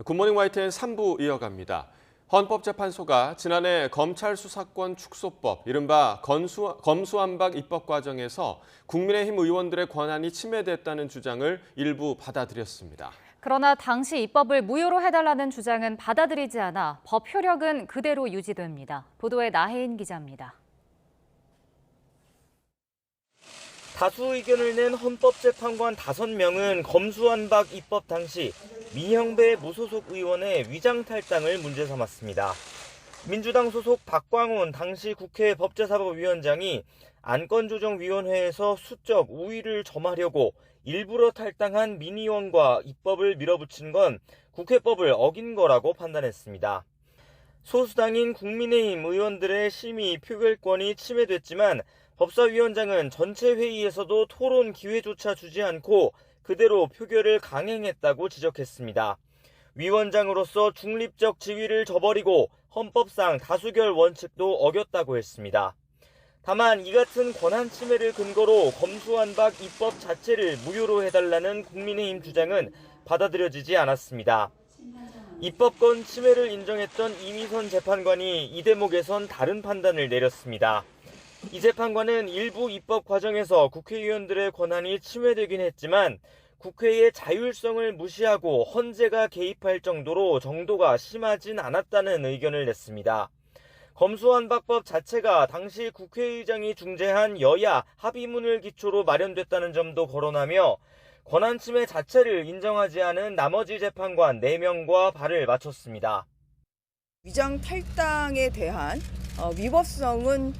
굿모닝 YTN 3부 이어갑니다. 헌법재판소가 지난해 검찰 수사권 축소법, 이른바 검수완박 입법 과정에서 국민의힘 의원들의 권한이 침해됐다는 주장을 일부 받아들였습니다. 그러나 당시 입법을 무효로 해달라는 주장은 받아들이지 않아 법 효력은 그대로 유지됩니다. 보도에 나혜인 기자입니다. 다수 의견을 낸 헌법재판관 5명은 검수완박 입법 당시 민형배 무소속 의원의 위장 탈당을 문제 삼았습니다. 민주당 소속 박광온 당시 국회 법제사법위원장이 안건조정위원회에서 수적 우위를 점하려고 일부러 탈당한 민 의원과 입법을 밀어붙인 건 국회법을 어긴 거라고 판단했습니다. 소수당인 국민의힘 의원들의 심의 표결권이 침해됐지만 법사위원장은 전체 회의에서도 토론 기회조차 주지 않고 그대로 표결을 강행했다고 지적했습니다. 위원장으로서 중립적 지위를 저버리고 헌법상 다수결 원칙도 어겼다고 했습니다. 다만 이 같은 권한 침해를 근거로 검수완박 입법 자체를 무효로 해달라는 국민의힘 주장은 받아들여지지 않았습니다. 입법권 침해를 인정했던 이미선 재판관이 이 대목에선 다른 판단을 내렸습니다. 이 재판관은 일부 입법 과정에서 국회의원들의 권한이 침해되긴 했지만 국회의 자율성을 무시하고 헌재가 개입할 정도로 정도가 심하진 않았다는 의견을 냈습니다. 검수완박법 자체가 당시 국회의장이 중재한 여야 합의문을 기초로 마련됐다는 점도 거론하며 권한 침해 자체를 인정하지 않은 나머지 재판관 4명과 발을 맞췄습니다. 위장 탈당에 대한 위법성은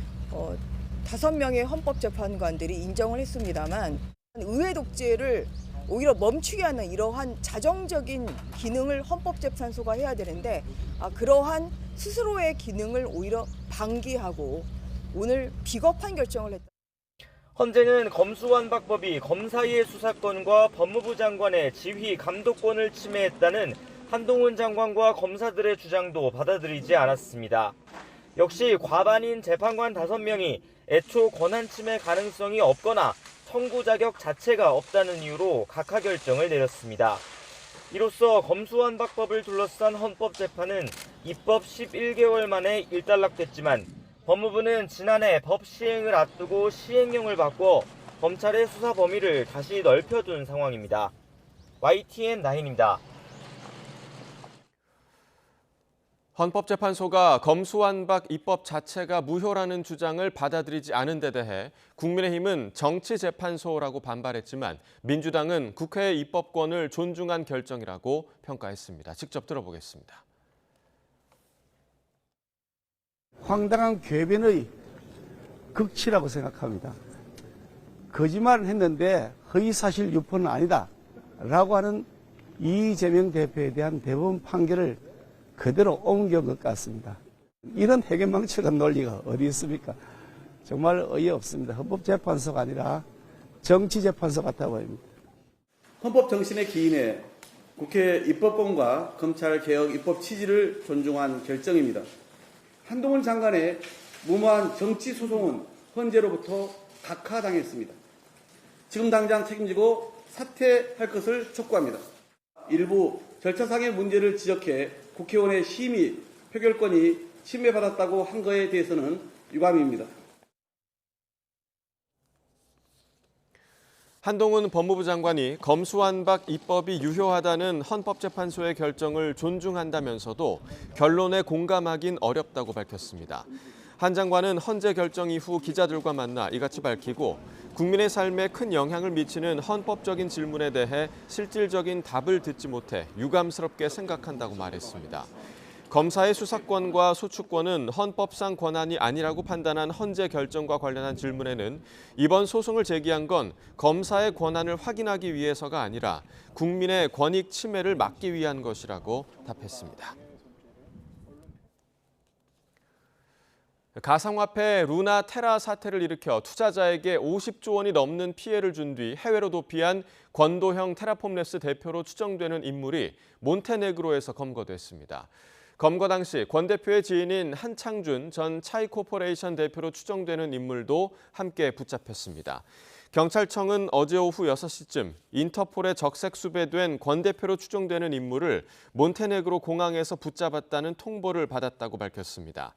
5명의 헌법재판관들이 인정을 했습니다만 의회 독재를 오히려 멈추게 하는 이러한 자정적인 기능을 헌법재판소가 해야 되는데 그러한 스스로의 기능을 오히려 방기하고 오늘 비겁한 결정을 했다. 헌재는 검수완박법이 검사의 수사권과 법무부 장관의 지휘 감독권을 침해했다는 한동훈 장관과 검사들의 주장도 받아들이지 않았습니다. 역시 과반인 재판관 5명이 애초 권한 침해 가능성이 없거나 청구 자격 자체가 없다는 이유로 각하 결정을 내렸습니다. 이로써 검수완박법을 둘러싼 헌법재판은 입법 11개월 만에 일단락됐지만 법무부는 지난해 법 시행을 앞두고 시행령을 바꿔 검찰의 수사 범위를 다시 넓혀둔 상황입니다. YTN 나인입니다. 헌법재판소가 검수완박 입법 자체가 무효라는 주장을 받아들이지 않은 데 대해 국민의힘은 정치재판소라고 반발했지만 민주당은 국회의 입법권을 존중한 결정이라고 평가했습니다. 직접 들어보겠습니다. 황당한 궤변의 극치라고 생각합니다. 거짓말을 했는데 허위사실 유포는 아니다 라고 하는 이재명 대표에 대한 대법원 판결을 그대로 옮겨온 것 같습니다. 이런 해괴망측한 논리가 어디 있습니까? 정말 어이없습니다. 헌법재판소가 아니라 정치재판소 같아 보입니다. 헌법 정신에 기인해 국회 입법권과 검찰개혁 입법 취지를 존중한 결정입니다. 한동훈 장관의 무모한 정치소송은 헌재로부터 각하당했습니다. 지금 당장 책임지고 사퇴할 것을 촉구합니다. 일부 절차상의 문제를 지적해 국회의원의 심의 표결권이 침해받았다고 한 것에 대해서는 유감입니다. 한동훈 법무부 장관이 검수완박 입법이 유효하다는 헌법재판소의 결정을 존중한다면서도 결론에 공감하긴 어렵다고 밝혔습니다. 한 장관은 헌재 결정 이후 기자들과 만나 이같이 밝히고 국민의 삶에 큰 영향을 미치는 헌법적인 질문에 대해 실질적인 답을 듣지 못해 유감스럽게 생각한다고 말했습니다. 검사의 수사권과 소추권은 헌법상 권한이 아니라고 판단한 헌재 결정과 관련한 질문에는 이번 소송을 제기한 건 검사의 권한을 확인하기 위해서가 아니라 국민의 권익 침해를 막기 위한 것이라고 답했습니다. 가상화폐 루나 테라 사태를 일으켜 투자자에게 50조 원이 넘는 피해를 준 뒤 해외로 도피한 권도형 테라폼랩스 대표로 추정되는 인물이 몬테네그로에서 검거됐습니다. 검거 당시 권 대표의 지인인 한창준 전 차이코퍼레이션 대표로 추정되는 인물도 함께 붙잡혔습니다. 경찰청은 어제 오후 6시쯤 인터폴에 적색 수배된 권 대표로 추정되는 인물을 몬테네그로 공항에서 붙잡았다는 통보를 받았다고 밝혔습니다.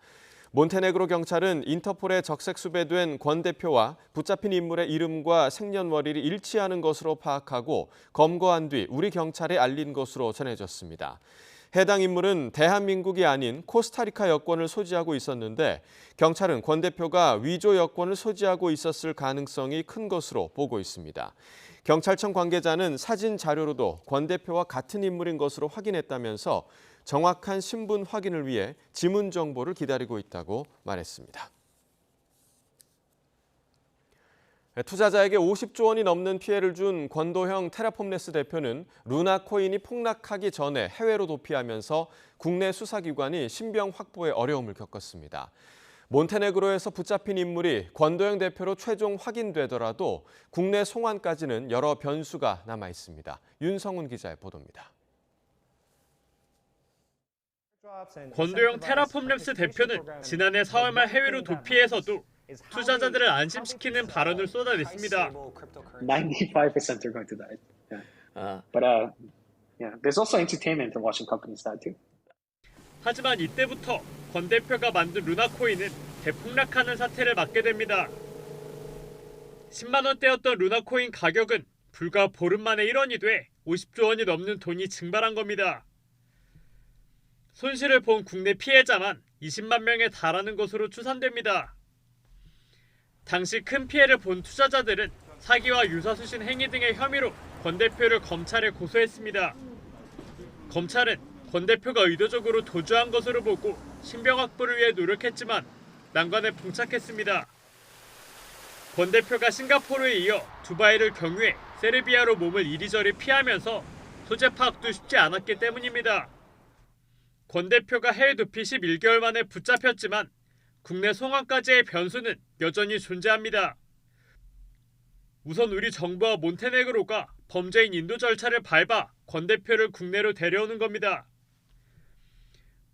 몬테네그로 경찰은 인터폴에 적색 수배된 권 대표와 붙잡힌 인물의 이름과 생년월일이 일치하는 것으로 파악하고 검거한 뒤 우리 경찰에 알린 것으로 전해졌습니다. 해당 인물은 대한민국이 아닌 코스타리카 여권을 소지하고 있었는데 경찰은 권 대표가 위조 여권을 소지하고 있었을 가능성이 큰 것으로 보고 있습니다. 경찰청 관계자는 사진 자료로도 권 대표와 같은 인물인 것으로 확인했다면서 정확한 신분 확인을 위해 지문 정보를 기다리고 있다고 말했습니다. 투자자에게 50조 원이 넘는 피해를 준 권도형 테라폼레스 대표는 루나코인이 폭락하기 전에 해외로 도피하면서 국내 수사기관이 신병 확보에 어려움을 겪었습니다. 몬테네그로에서 붙잡힌 인물이 권도형 대표로 최종 확인되더라도 국내 송환까지는 여러 변수가 남아 있습니다. 윤성훈 기자의 보도입니다. 권도형 테라폼랩스 대표는 지난해 4월 말 해외로 도피해서도 투자자들을 안심시키는 발언을 쏟아냈습니다. 95% are going to die. Yeah. But yeah, there's also entertainment in watching companies die too. 하지만 이때부터 권 대표가 만든 루나코인은 대폭락하는 사태를 맞게 됩니다. 10만 원대였던 루나코인 가격은 불과 보름 만에 1원이 돼 50조 원이 넘는 돈이 증발한 겁니다. 손실을 본 국내 피해자만 20만 명에 달하는 것으로 추산됩니다. 당시 큰 피해를 본 투자자들은 사기와 유사수신 행위 등의 혐의로 권 대표를 검찰에 고소했습니다. 검찰은 권 대표가 의도적으로 도주한 것으로 보고 신병 확보를 위해 노력했지만 난관에 봉착했습니다. 권 대표가 싱가포르에 이어 두바이를 경유해 세르비아로 몸을 이리저리 피하면서 소재 파악도 쉽지 않았기 때문입니다. 권 대표가 해외 도피 11개월 만에 붙잡혔지만 국내 송환까지의 변수는 여전히 존재합니다. 우선 우리 정부와 몬테네그로가 범죄인 인도 절차를 밟아 권 대표를 국내로 데려오는 겁니다.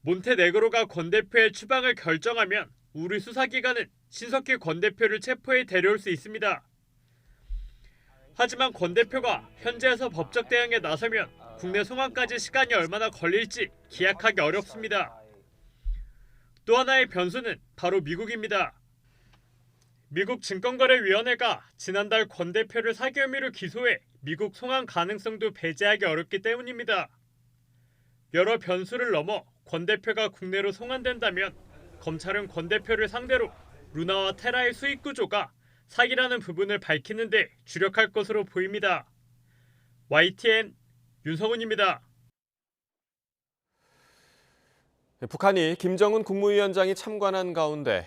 몬테네그로가 권 대표의 추방을 결정하면 우리 수사기관은 신속히 권 대표를 체포해 데려올 수 있습니다. 하지만 권 대표가 현지에서 법적 대응에 나서면 국내 송환까지 시간이 얼마나 걸릴지 기약하기 어렵습니다. 또 하나의 변수는 바로 미국입니다. 미국 증권거래위원회가 지난달 권 대표를 사기 혐의로 기소해 미국 송환 가능성도 배제하기 어렵기 때문입니다. 여러 변수를 넘어 권 대표가 국내로 송환된다면 검찰은 권 대표를 상대로 루나와 테라의 수익 구조가 사기라는 부분을 밝히는 데 주력할 것으로 보입니다. YTN 윤성훈입니다. 북한이 김정은 국무위원장이 참관한 가운데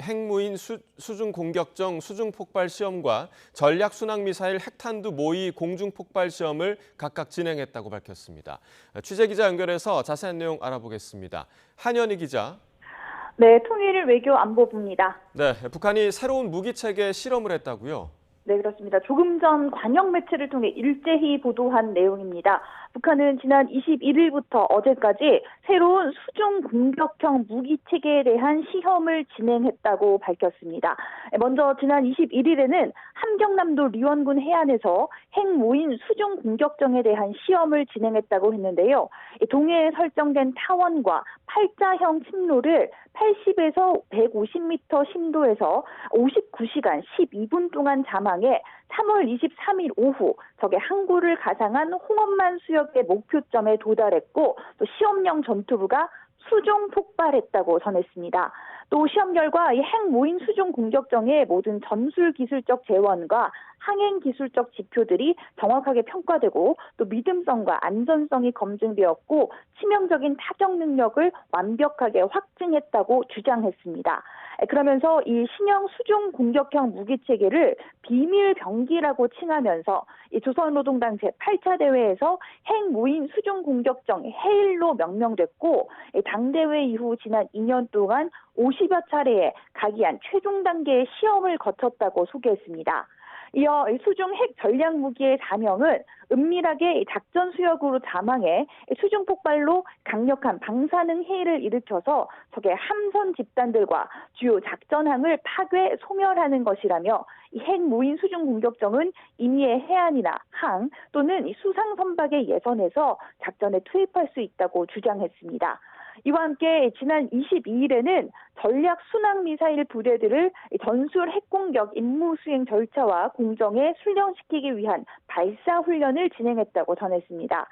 핵무인 수중 공격정 수중 폭발 시험과 전략 순항 미사일 핵탄두 모의 공중 폭발 시험을 각각 진행했다고 밝혔습니다. 취재 기자 연결해서 자세한 내용 알아보겠습니다. 한연희 기자. 네, 통일 외교 안보부입니다. 네, 북한이 새로운 무기 체계 실험을 했다고요? 네, 그렇습니다. 조금 전 관영 매체를 통해 일제히 보도한 내용입니다. 북한은 지난 21일부터 어제까지 새로운 수중 공격형 무기 체계에 대한 시험을 진행했다고 밝혔습니다. 먼저 지난 21일에는 함경남도 리원군 해안에서 핵무인 수중 공격정에 대한 시험을 진행했다고 했는데요. 동해에 설정된 타원과 팔자형 침로를 80에서 150m 심도에서 59시간 12분 동안 잠항해 3월 23일 오후 적의 항구를 가상한 홍엄만 수역의 목표점에 도달했고 또 시험용 전투부가 수중 폭발했다고 전했습니다. 또 시험 결과 이 핵무인 수중 공격정의 모든 전술 기술적 재원과 항행 기술적 지표들이 정확하게 평가되고 또 믿음성과 안전성이 검증되었고 치명적인 타격 능력을 완벽하게 확증했다고 주장했습니다. 그러면서 이 신형 수중 공격형 무기 체계를 비밀 병기라고 칭하면서 이 조선노동당 제8차 대회에서 핵무인 수중 공격정 해일로 명명됐고 당대회 이후 지난 2년 동안 50여 차례에 각이한 최종 단계의 시험을 거쳤다고 소개했습니다. 이어 수중 핵 전략 무기의 사명은 은밀하게 작전 수역으로 잠항해 수중 폭발로 강력한 방사능 해일을 일으켜서 적의 함선 집단들과 주요 작전항을 파괴 소멸하는 것이라며 이 핵 무인 수중 공격정은 임의의 해안이나 항 또는 수상 선박의 예선에서 작전에 투입할 수 있다고 주장했습니다. 이와 함께 지난 22일에는 전략 순항 미사일 부대들을 전술 핵공격 임무 수행 절차와 공정에 훈련시키기 위한 발사 훈련을 진행했다고 전했습니다.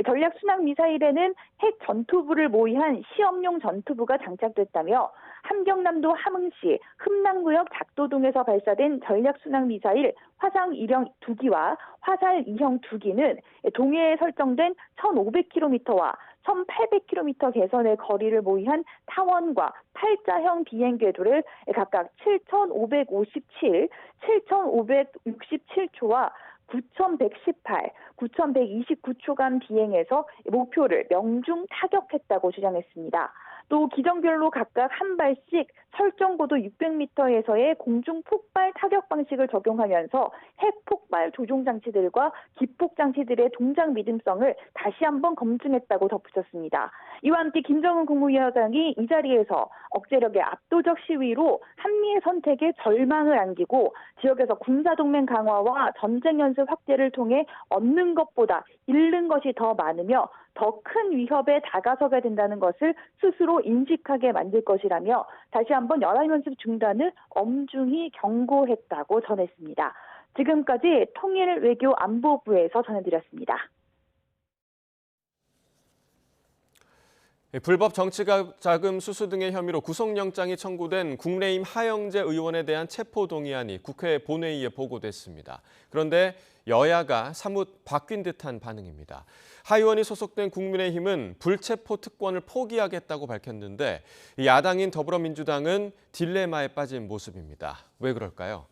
전략 순항 미사일에는 핵 전투부를 모의한 시험용 전투부가 장착됐다며 함경남도 함흥시 흠남구역 작도동에서 발사된 전략 순항 미사일 화상 1형 2기와 화살 2형 2기는 동해에 설정된 1,500km와 1,800km 개선의 거리를 모의한 타원과 팔자형 비행 궤도를 각각 7,557, 7,567초와 9,118, 9,129초간 비행해서 목표를 명중 타격했다고 주장했습니다. 또 기정별로 각각 한 발씩 설정 고도 600m에서의 공중 폭발 타격 방식을 적용하면서 핵 폭발 조종 장치들과 기폭 장치들의 동작 믿음성을 다시 한번 검증했다고 덧붙였습니다. 이와 함께 김정은 국무위원장이 이 자리에서 억제력의 압도적 시위로 한미의 선택에 절망을 안기고 지역에서 군사동맹 강화와 전쟁 연습 확대를 통해 얻는 것보다 잃는 것이 더 많으며 더 큰 위협에 다가서게 된다는 것을 스스로 인식하게 만들 것이라며 다시 한번 연합연습 중단을 엄중히 경고했다고 전했습니다. 지금까지 통일외교안보부에서 전해드렸습니다. 불법 정치자금 수수 등의 혐의로 구속영장이 청구된 국민의힘 하영재 의원에 대한 체포동의안이 국회 본회의에 보고됐습니다. 그런데 여야가 사뭇 바뀐 듯한 반응입니다. 하 의원이 소속된 국민의힘은 불체포 특권을 포기하겠다고 밝혔는데 야당인 더불어민주당은 딜레마에 빠진 모습입니다. 왜 그럴까요?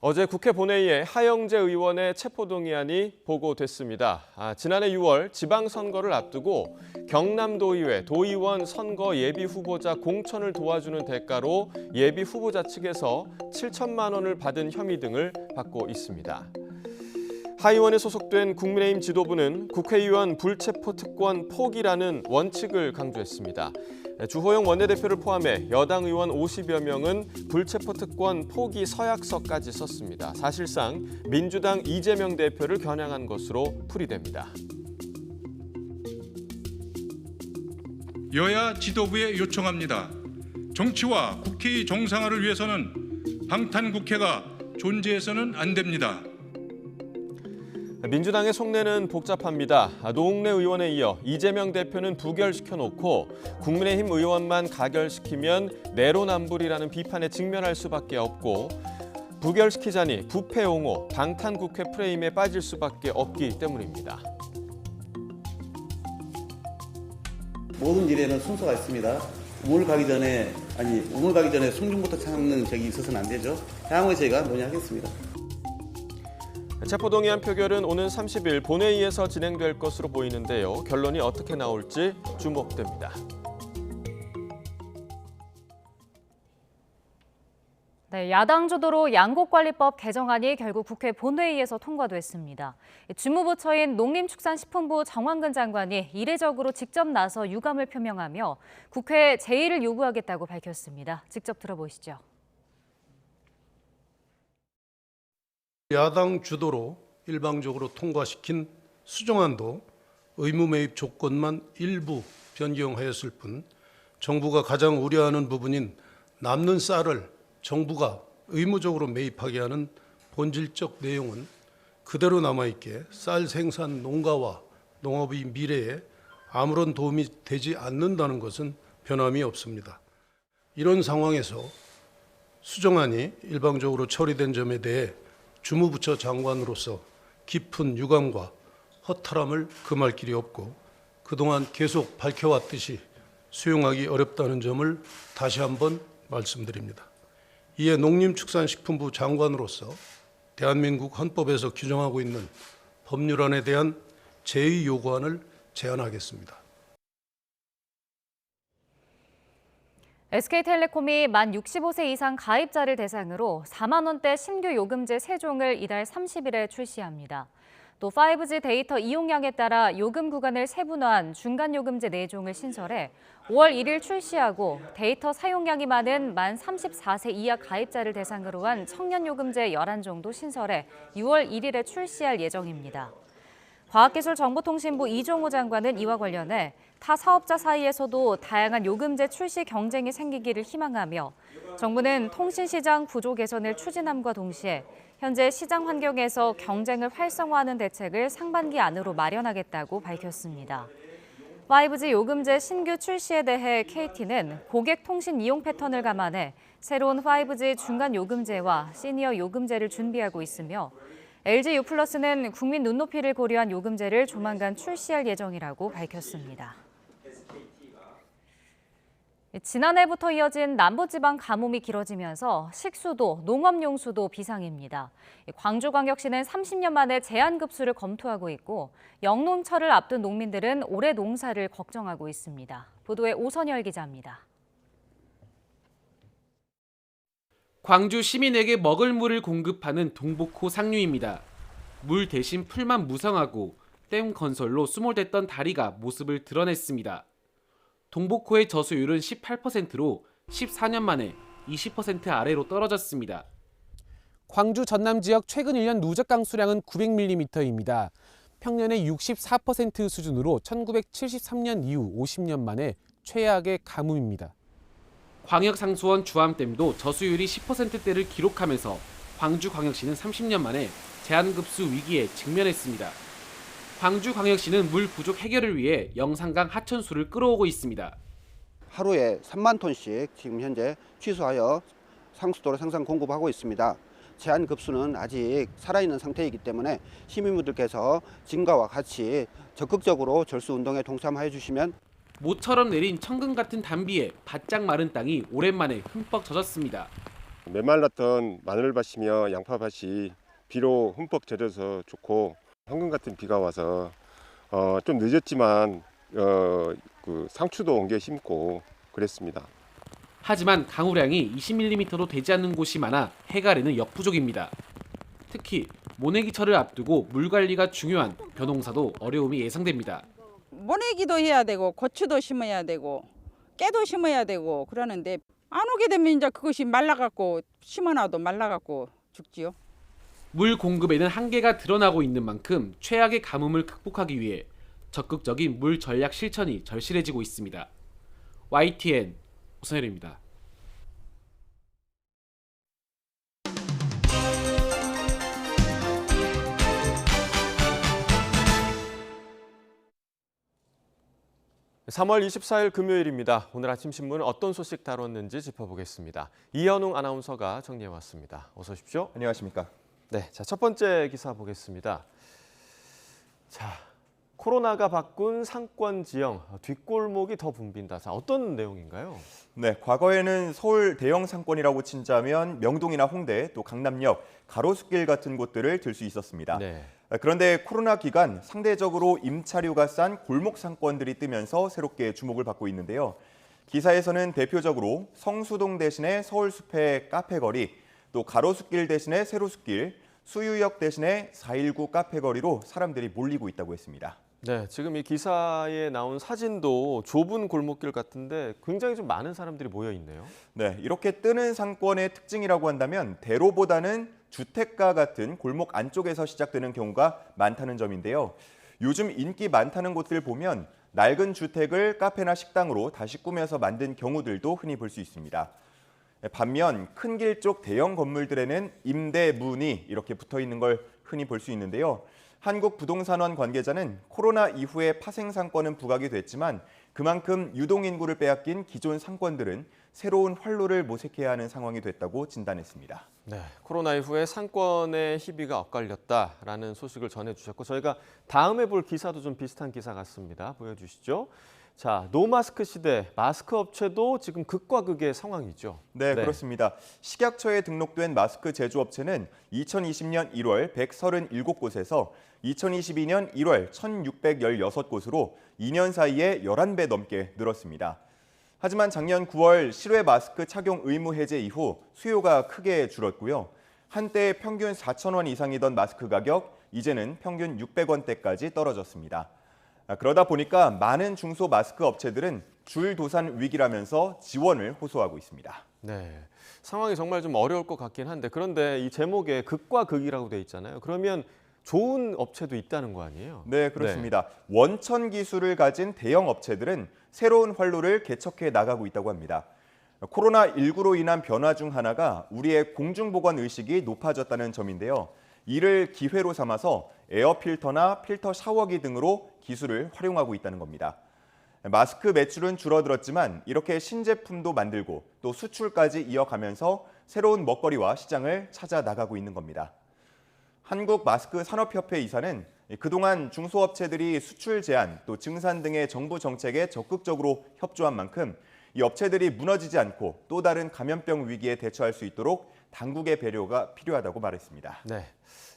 어제 국회 본회의에 하영재 의원의 체포동의안이 보고됐습니다. 지난해 6월 지방선거를 앞두고 경남도의회 도의원 선거 예비후보자 공천을 도와주는 대가로 예비후보자 측에서 7천만 원을 받은 혐의 등을 받고 있습니다. 하 의원에 소속된 국민의힘 지도부는 국회의원 불체포 특권 포기라는 원칙을 강조했습니다. 주호영 원내대표를 포함해 여당 의원 50여 명은 불체포 특권 포기 서약서까지 썼습니다. 사실상 민주당 이재명 대표를 겨냥한 것으로 풀이됩니다. 여야 지도부에 요청합니다. 정치와 국회의 정상화를 위해서는 방탄국회가 존재해서는 안 됩니다. 민주당의 속내는 복잡합니다. 노웅래 의원에 이어 이재명 대표는 부결시켜놓고 국민의힘 의원만 가결시키면 내로남불이라는 비판에 직면할 수밖에 없고 부결시키자니 부패 옹호, 방탄국회 프레임에 빠질 수밖에 없기 때문입니다. 모든 일에는 순서가 있습니다. 우물 가기 전에 송중부터 찾는 적이 있어서는 안 되죠. 향후에 저희가 논의하겠습니다. 체포동의안 표결은 오는 30일 본회의에서 진행될 것으로 보이는데요. 결론이 어떻게 나올지 주목됩니다. 네, 야당 주도로 양곡관리법 개정안이 결국 국회 본회의에서 통과됐습니다. 주무부처인 농림축산식품부 정황근 장관이 이례적으로 직접 나서 유감을 표명하며 국회에 제의를 요구하겠다고 밝혔습니다. 직접 들어보시죠. 야당 주도로 일방적으로 통과시킨 수정안도 의무 매입 조건만 일부 변경하였을 뿐 정부가 가장 우려하는 부분인 남는 쌀을 정부가 의무적으로 매입하게 하는 본질적 내용은 그대로 남아있게 쌀 생산 농가와 농업의 미래에 아무런 도움이 되지 않는다는 것은 변함이 없습니다. 이런 상황에서 수정안이 일방적으로 처리된 점에 대해 주무부처 장관으로서 깊은 유감과 허탈함을 금할 길이 없고 그동안 계속 밝혀왔듯이 수용하기 어렵다는 점을 다시 한번 말씀드립니다. 이에 농림축산식품부 장관으로서 대한민국 헌법에서 규정하고 있는 법률안에 대한 제의 요구안을 제안하겠습니다. SK텔레콤이 만 65세 이상 가입자를 대상으로 4만 원대 신규 요금제 3종을 이달 30일에 출시합니다. 또 5G 데이터 이용량에 따라 요금 구간을 세분화한 중간요금제 4종을 신설해 5월 1일 출시하고 데이터 사용량이 많은 만 34세 이하 가입자를 대상으로 한 청년요금제 11종도 신설해 6월 1일에 출시할 예정입니다. 과학기술정보통신부 이종호 장관은 이와 관련해 타 사업자 사이에서도 다양한 요금제 출시 경쟁이 생기기를 희망하며 정부는 통신시장 구조 개선을 추진함과 동시에 현재 시장 환경에서 경쟁을 활성화하는 대책을 상반기 안으로 마련하겠다고 밝혔습니다. 5G 요금제 신규 출시에 대해 KT는 고객 통신 이용 패턴을 감안해 새로운 5G 중간 요금제와 시니어 요금제를 준비하고 있으며 LG U+는 국민 눈높이를 고려한 요금제를 조만간 출시할 예정이라고 밝혔습니다. 지난해부터 이어진 남부지방 가뭄이 길어지면서 식수도, 농업용수도 비상입니다. 광주광역시는 30년 만에 제한급수를 검토하고 있고 영농철을 앞둔 농민들은 올해 농사를 걱정하고 있습니다. 보도에 오선열 기자입니다. 광주 시민에게 먹을 물을 공급하는 동복호 상류입니다. 물 대신 풀만 무성하고 댐 건설로 수몰됐던 다리가 모습을 드러냈습니다. 동복호의 저수율은 18%로 14년 만에 20% 아래로 떨어졌습니다. 광주 전남 지역 최근 1년 누적 강수량은 900mm입니다. 평년의 64% 수준으로 1973년 이후 50년 만에 최악의 가뭄입니다. 광역상수원 주암댐도 저수율이 10%대를 기록하면서 광주광역시는 30년 만에 제한급수 위기에 직면했습니다. 광주광역시는 물 부족 해결을 위해 영산강 하천수를 끌어오고 있습니다. 하루에 3만 톤씩 지금 현재 취수하여 상수도로 생산 공급하고 있습니다. 제한급수는 아직 살아있는 상태이기 때문에 시민분들께서 지금과 같이 적극적으로 절수운동에 동참해 주시면 모처럼 내린 천금 같은 단비에 바짝 마른 땅이 오랜만에 흠뻑 젖었습니다. 메말랐던 마늘밭이며 양파밭이 비로 흠뻑 젖어서 좋고 황금 같은 비가 와서 좀 늦었지만 그 상추도 옮겨 심고 그랬습니다. 하지만 강우량이 20mm도 되지 않는 곳이 많아 해갈에는 역부족입니다. 특히 모내기철을 앞두고 물 관리가 중요한 벼농사도 어려움이 예상됩니다. 모내기도 해야 되고 고추도 심어야 되고 깨도 심어야 되고 그러는데 안 오게 되면 이제 그것이 말라갖고 심어놔도 말라갖고 죽지요. 물 공급에는 한계가 드러나고 있는 만큼 최악의 가뭄을 극복하기 위해 적극적인 물 전략 실천이 절실해지고 있습니다. YTN 오선열입니다. (3월 24일) 금요일입니다. 오늘 아침 신문은 어떤 소식 다뤘는지 짚어보겠습니다. 이현웅 아나운서가 정리해왔습니다. 어서 오십시오. 안녕하십니까. 네, 자, 첫 번째 기사 보겠습니다. 자, 코로나가 바꾼 상권 지형, 뒷골목이 더 붐빈다. 자, 어떤 내용인가요? 네, 과거에는 서울 대형 상권이라고 친자면 명동이나 홍대, 또 강남역, 가로수길 같은 곳들을 들 수 있었습니다. 네. 그런데 코로나 기간 상대적으로 임차료가 싼 골목 상권들이 뜨면서 새롭게 주목을 받고 있는데요. 기사에서는 대표적으로 성수동 대신에 서울숲의 카페거리, 또 가로수길 대신에 세로수길, 수유역 대신에 419 카페거리로 사람들이 몰리고 있다고 했습니다. 네, 지금 이 기사에 나온 사진도 좁은 골목길 같은데 굉장히 좀 많은 사람들이 모여 있네요. 네, 이렇게 뜨는 상권의 특징이라고 한다면 대로보다는 주택가 같은 골목 안쪽에서 시작되는 경우가 많다는 점인데요. 요즘 인기 많다는 곳들 보면 낡은 주택을 카페나 식당으로 다시 꾸며서 만든 경우들도 흔히 볼 수 있습니다. 반면 큰 길 쪽 대형 건물들에는 임대문이 이렇게 붙어 있는 걸 흔히 볼 수 있는데요. 한국부동산원 관계자는 코로나 이후에 파생 상권은 부각이 됐지만 그만큼 유동인구를 빼앗긴 기존 상권들은 새로운 활로를 모색해야 하는 상황이 됐다고 진단했습니다. 네, 코로나 이후에 상권의 희비가 엇갈렸다라는 소식을 전해주셨고 저희가 다음에 볼 기사도 좀 비슷한 기사 같습니다. 보여주시죠. 자, 노마스크 시대, 마스크 업체도 지금 극과 극의 상황이죠. 네, 그렇습니다. 식약처에 등록된 마스크 제조업체는 2020년 1월 137곳에서 2022년 1월 1616곳으로 2년 사이에 11배 넘게 늘었습니다. 하지만 작년 9월 실외 마스크 착용 의무 해제 이후 수요가 크게 줄었고요. 한때 평균 4,000원 이상이던 마스크 가격, 이제는 평균 600원대까지 떨어졌습니다. 그러다 보니까 많은 중소 마스크 업체들은 줄도산 위기라면서 지원을 호소하고 있습니다. 네, 상황이 정말 좀 어려울 것 같긴 한데 그런데 이 제목에 극과 극이라고 돼 있잖아요. 그러면 좋은 업체도 있다는 거 아니에요? 네, 그렇습니다. 원천 기술을 가진 대형 업체들은 새로운 활로를 개척해 나가고 있다고 합니다. 코로나19로 인한 변화 중 하나가 우리의 공중보건 의식이 높아졌다는 점인데요. 이를 기회로 삼아서 에어필터나 필터 샤워기 등으로 기술을 활용하고 있다는 겁니다. 마스크 매출은 줄어들었지만 이렇게 신제품도 만들고 또 수출까지 이어가면서 새로운 먹거리와 시장을 찾아 나가고 있는 겁니다. 한국마스크산업협회 이사는 그동안 중소업체들이 수출 제한, 또 증산 등의 정부 정책에 적극적으로 협조한 만큼 이 업체들이 무너지지 않고 또 다른 감염병 위기에 대처할 수 있도록 당국의 배려가 필요하다고 말했습니다. 네,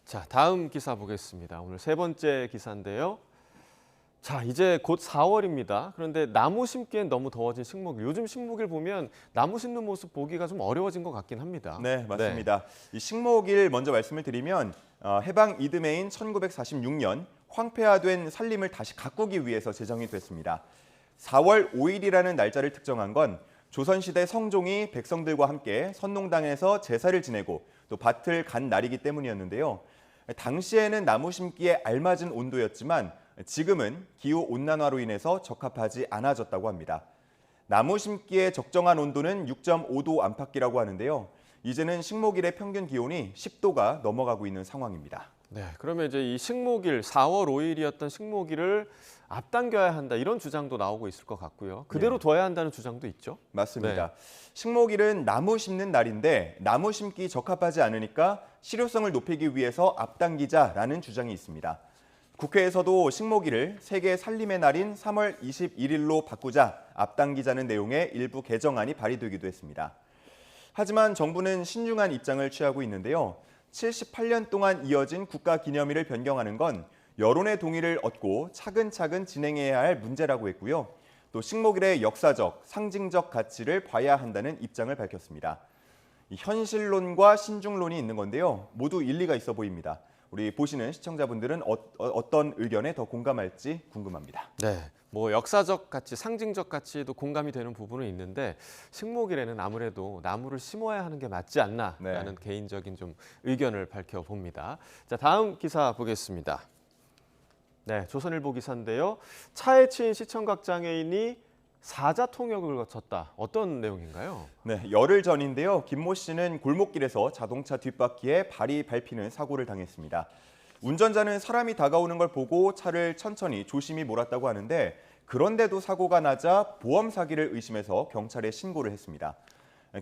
자 다음 기사 보겠습니다. 오늘 세 번째 기사인데요. 자, 이제 곧 4월입니다. 그런데 나무 심기엔 너무 더워진 식목일. 요즘 식목일 보면 나무 심는 모습 보기가 좀 어려워진 것 같긴 합니다. 네, 맞습니다. 이 식목일 먼저 말씀을 드리면 해방 이듬해인 1946년 황폐화된 산림을 다시 가꾸기 위해서 제정이 됐습니다. 4월 5일이라는 날짜를 특정한 건 조선시대 성종이 백성들과 함께 선농당에서 제사를 지내고 또 밭을 간 날이기 때문이었는데요. 당시에는 나무 심기에 알맞은 온도였지만 지금은 기후온난화로 인해서 적합하지 않아졌다고 합니다. 나무 심기에 적정한 온도는 6.5도 안팎이라고 하는데요. 이제는 식목일의 평균 기온이 10도가 넘어가고 있는 상황입니다. 네, 그러면 이제 이 식목일, 4월 5일이었던 식목일을 앞당겨야 한다 이런 주장도 나오고 있을 것 같고요. 그대로 둬야 한다는 주장도 있죠. 맞습니다. 식목일은 나무 심는 날인데 나무 심기 적합하지 않으니까 실효성을 높이기 위해서 앞당기자라는 주장이 있습니다. 국회에서도 식목일을 세계 산림의 날인 3월 21일로 바꾸자, 앞당기자는 내용의 일부 개정안이 발의되기도 했습니다. 하지만 정부는 신중한 입장을 취하고 있는데요. 78년 동안 이어진 국가기념일을 변경하는 건 여론의 동의를 얻고 차근차근 진행해야 할 문제라고 했고요. 또 식목일의 역사적, 상징적 가치를 봐야 한다는 입장을 밝혔습니다. 현실론과 신중론이 있는 건데요. 모두 일리가 있어 보입니다. 우리 보시는 시청자분들은 어떤 의견에 더 공감할지 궁금합니다. 네, 뭐 역사적 가치, 상징적 가치도 공감이 되는 부분은 있는데 식목일에는 아무래도 나무를 심어야 하는 게 맞지 않나라는 개인적인 좀 의견을 밝혀봅니다. 자, 다음 기사 보겠습니다. 네, 조선일보 기사인데요. 차에 치인 시청각 장애인이 사자 통역을 거쳤다. 어떤 내용인가요? 네, 열흘 전인데요. 김모 씨는 골목길에서 자동차 뒷바퀴에 발이 밟히는 사고를 당했습니다. 운전자는 사람이 다가오는 걸 보고 차를 천천히 조심히 몰았다고 하는데 그런데도 사고가 나자 보험 사기를 의심해서 경찰에 신고를 했습니다.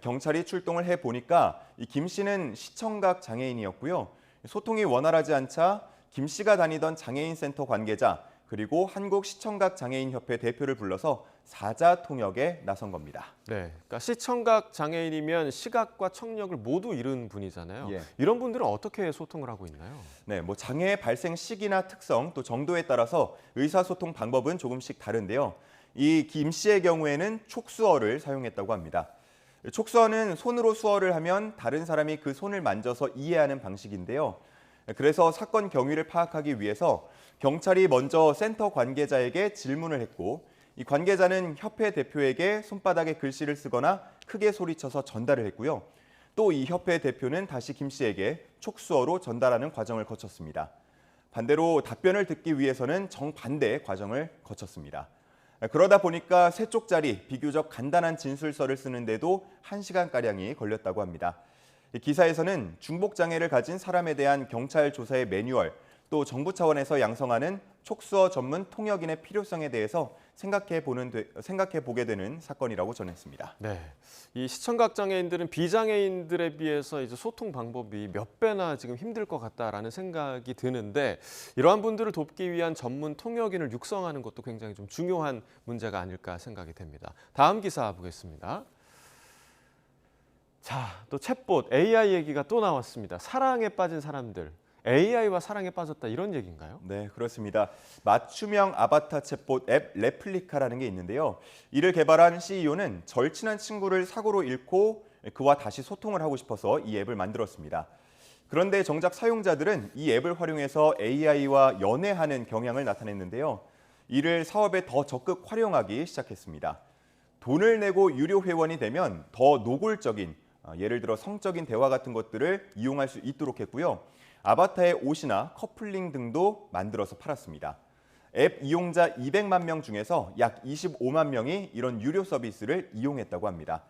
경찰이 출동을 해보니까 이 김 씨는 시청각 장애인이었고요. 소통이 원활하지 않자 김 씨가 다니던 장애인 센터 관계자 그리고 한국시청각장애인협회 대표를 불러서 사자 통역에 나선 겁니다. 네, 그러니까 시청각 장애인이면 시각과 청력을 모두 잃은 분이잖아요. 이런 분들은 어떻게 소통을 하고 있나요? 네, 뭐 장애 발생 시기나 특성 또 정도에 따라서 의사소통 방법은 조금씩 다른데요. 이 김 씨의 경우에는 촉수어를 사용했다고 합니다. 촉수어는 손으로 수어를 하면 다른 사람이 그 손을 만져서 이해하는 방식인데요. 그래서 사건 경위를 파악하기 위해서 경찰이 먼저 센터 관계자에게 질문을 했고 이 관계자는 협회 대표에게 손바닥에 글씨를 쓰거나 크게 소리쳐서 전달을 했고요. 또 이 협회 대표는 다시 김 씨에게 촉수어로 전달하는 과정을 거쳤습니다. 반대로 답변을 듣기 위해서는 정반대의 과정을 거쳤습니다. 그러다 보니까 3쪽짜리 비교적 간단한 진술서를 쓰는데도 1시간가량이 걸렸다고 합니다. 기사에서는 중복장애를 가진 사람에 대한 경찰 조사의 매뉴얼, 또 정부 차원에서 양성하는 촉수어 전문 통역인의 필요성에 대해서 생각해 보게 되는 사건이라고 전했습니다. 네, 이 시청각 장애인들은 비장애인들에 비해서 이제 소통 방법이 몇 배나 지금 힘들 것 같다라는 생각이 드는데 이러한 분들을 돕기 위한 전문 통역인을 육성하는 것도 굉장히 좀 중요한 문제가 아닐까 생각이 됩니다. 다음 기사 보겠습니다. 자, 또 챗봇 AI 얘기가 또 나왔습니다. 사랑에 빠진 사람들. AI와 사랑에 빠졌다 이런 얘기인가요? 네, 그렇습니다. 맞춤형 아바타 챗봇 앱 레플리카라는 게 있는데요. 이를 개발한 CEO는 절친한 친구를 사고로 잃고 그와 다시 소통을 하고 싶어서 이 앱을 만들었습니다. 그런데 정작 사용자들은 이 앱을 활용해서 AI와 연애하는 경향을 나타냈는데요. 이를 사업에 더 적극 활용하기 시작했습니다. 돈을 내고 유료 회원이 되면 더 노골적인, 예를 들어 성적인 대화 같은 것들을 이용할 수 있도록 했고요. 아바타의 옷이나 커플링 등도 만들어서 팔았습니다. 앱 이용자 200만 명 중에서 약 25만 명이 이런 유료 서비스를 이용했다고 합니다.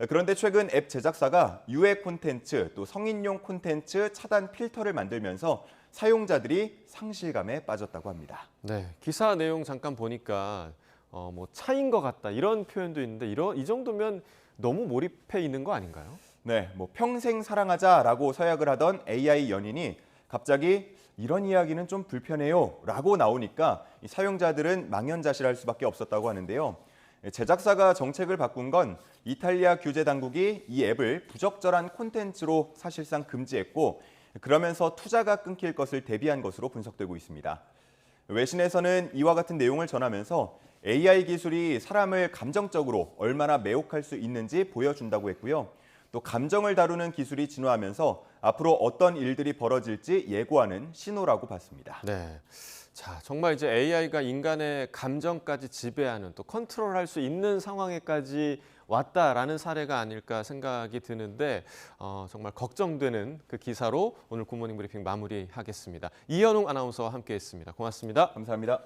그런데 최근 앱 제작사가 유해 콘텐츠, 또 성인용 콘텐츠 차단 필터를 만들면서 사용자들이 상실감에 빠졌다고 합니다. 네, 기사 내용 잠깐 보니까 뭐 차인 것 같다 이런 표현도 있는데 이 정도면 너무 몰입해 있는 거 아닌가요? 네, 뭐 평생 사랑하자라고 서약을 하던 AI 연인이 갑자기 이런 이야기는 좀 불편해요 라고 나오니까 사용자들은 망연자실할 수밖에 없었다고 하는데요. 제작사가 정책을 바꾼 건 이탈리아 규제 당국이 이 앱을 부적절한 콘텐츠로 사실상 금지했고 그러면서 투자가 끊길 것을 대비한 것으로 분석되고 있습니다. 외신에서는 이와 같은 내용을 전하면서 AI 기술이 사람을 감정적으로 얼마나 매혹할 수 있는지 보여준다고 했고요. 또 감정을 다루는 기술이 진화하면서 앞으로 어떤 일들이 벌어질지 예고하는 신호라고 봤습니다. 네. 자, 정말 이제 AI가 인간의 감정까지 지배하는 또 컨트롤할 수 있는 상황에까지 왔다라는 사례가 아닐까 생각이 드는데 정말 걱정되는 그 기사로 오늘 굿모닝 브리핑 마무리하겠습니다. 이현웅 아나운서와 함께했습니다. 고맙습니다. 감사합니다.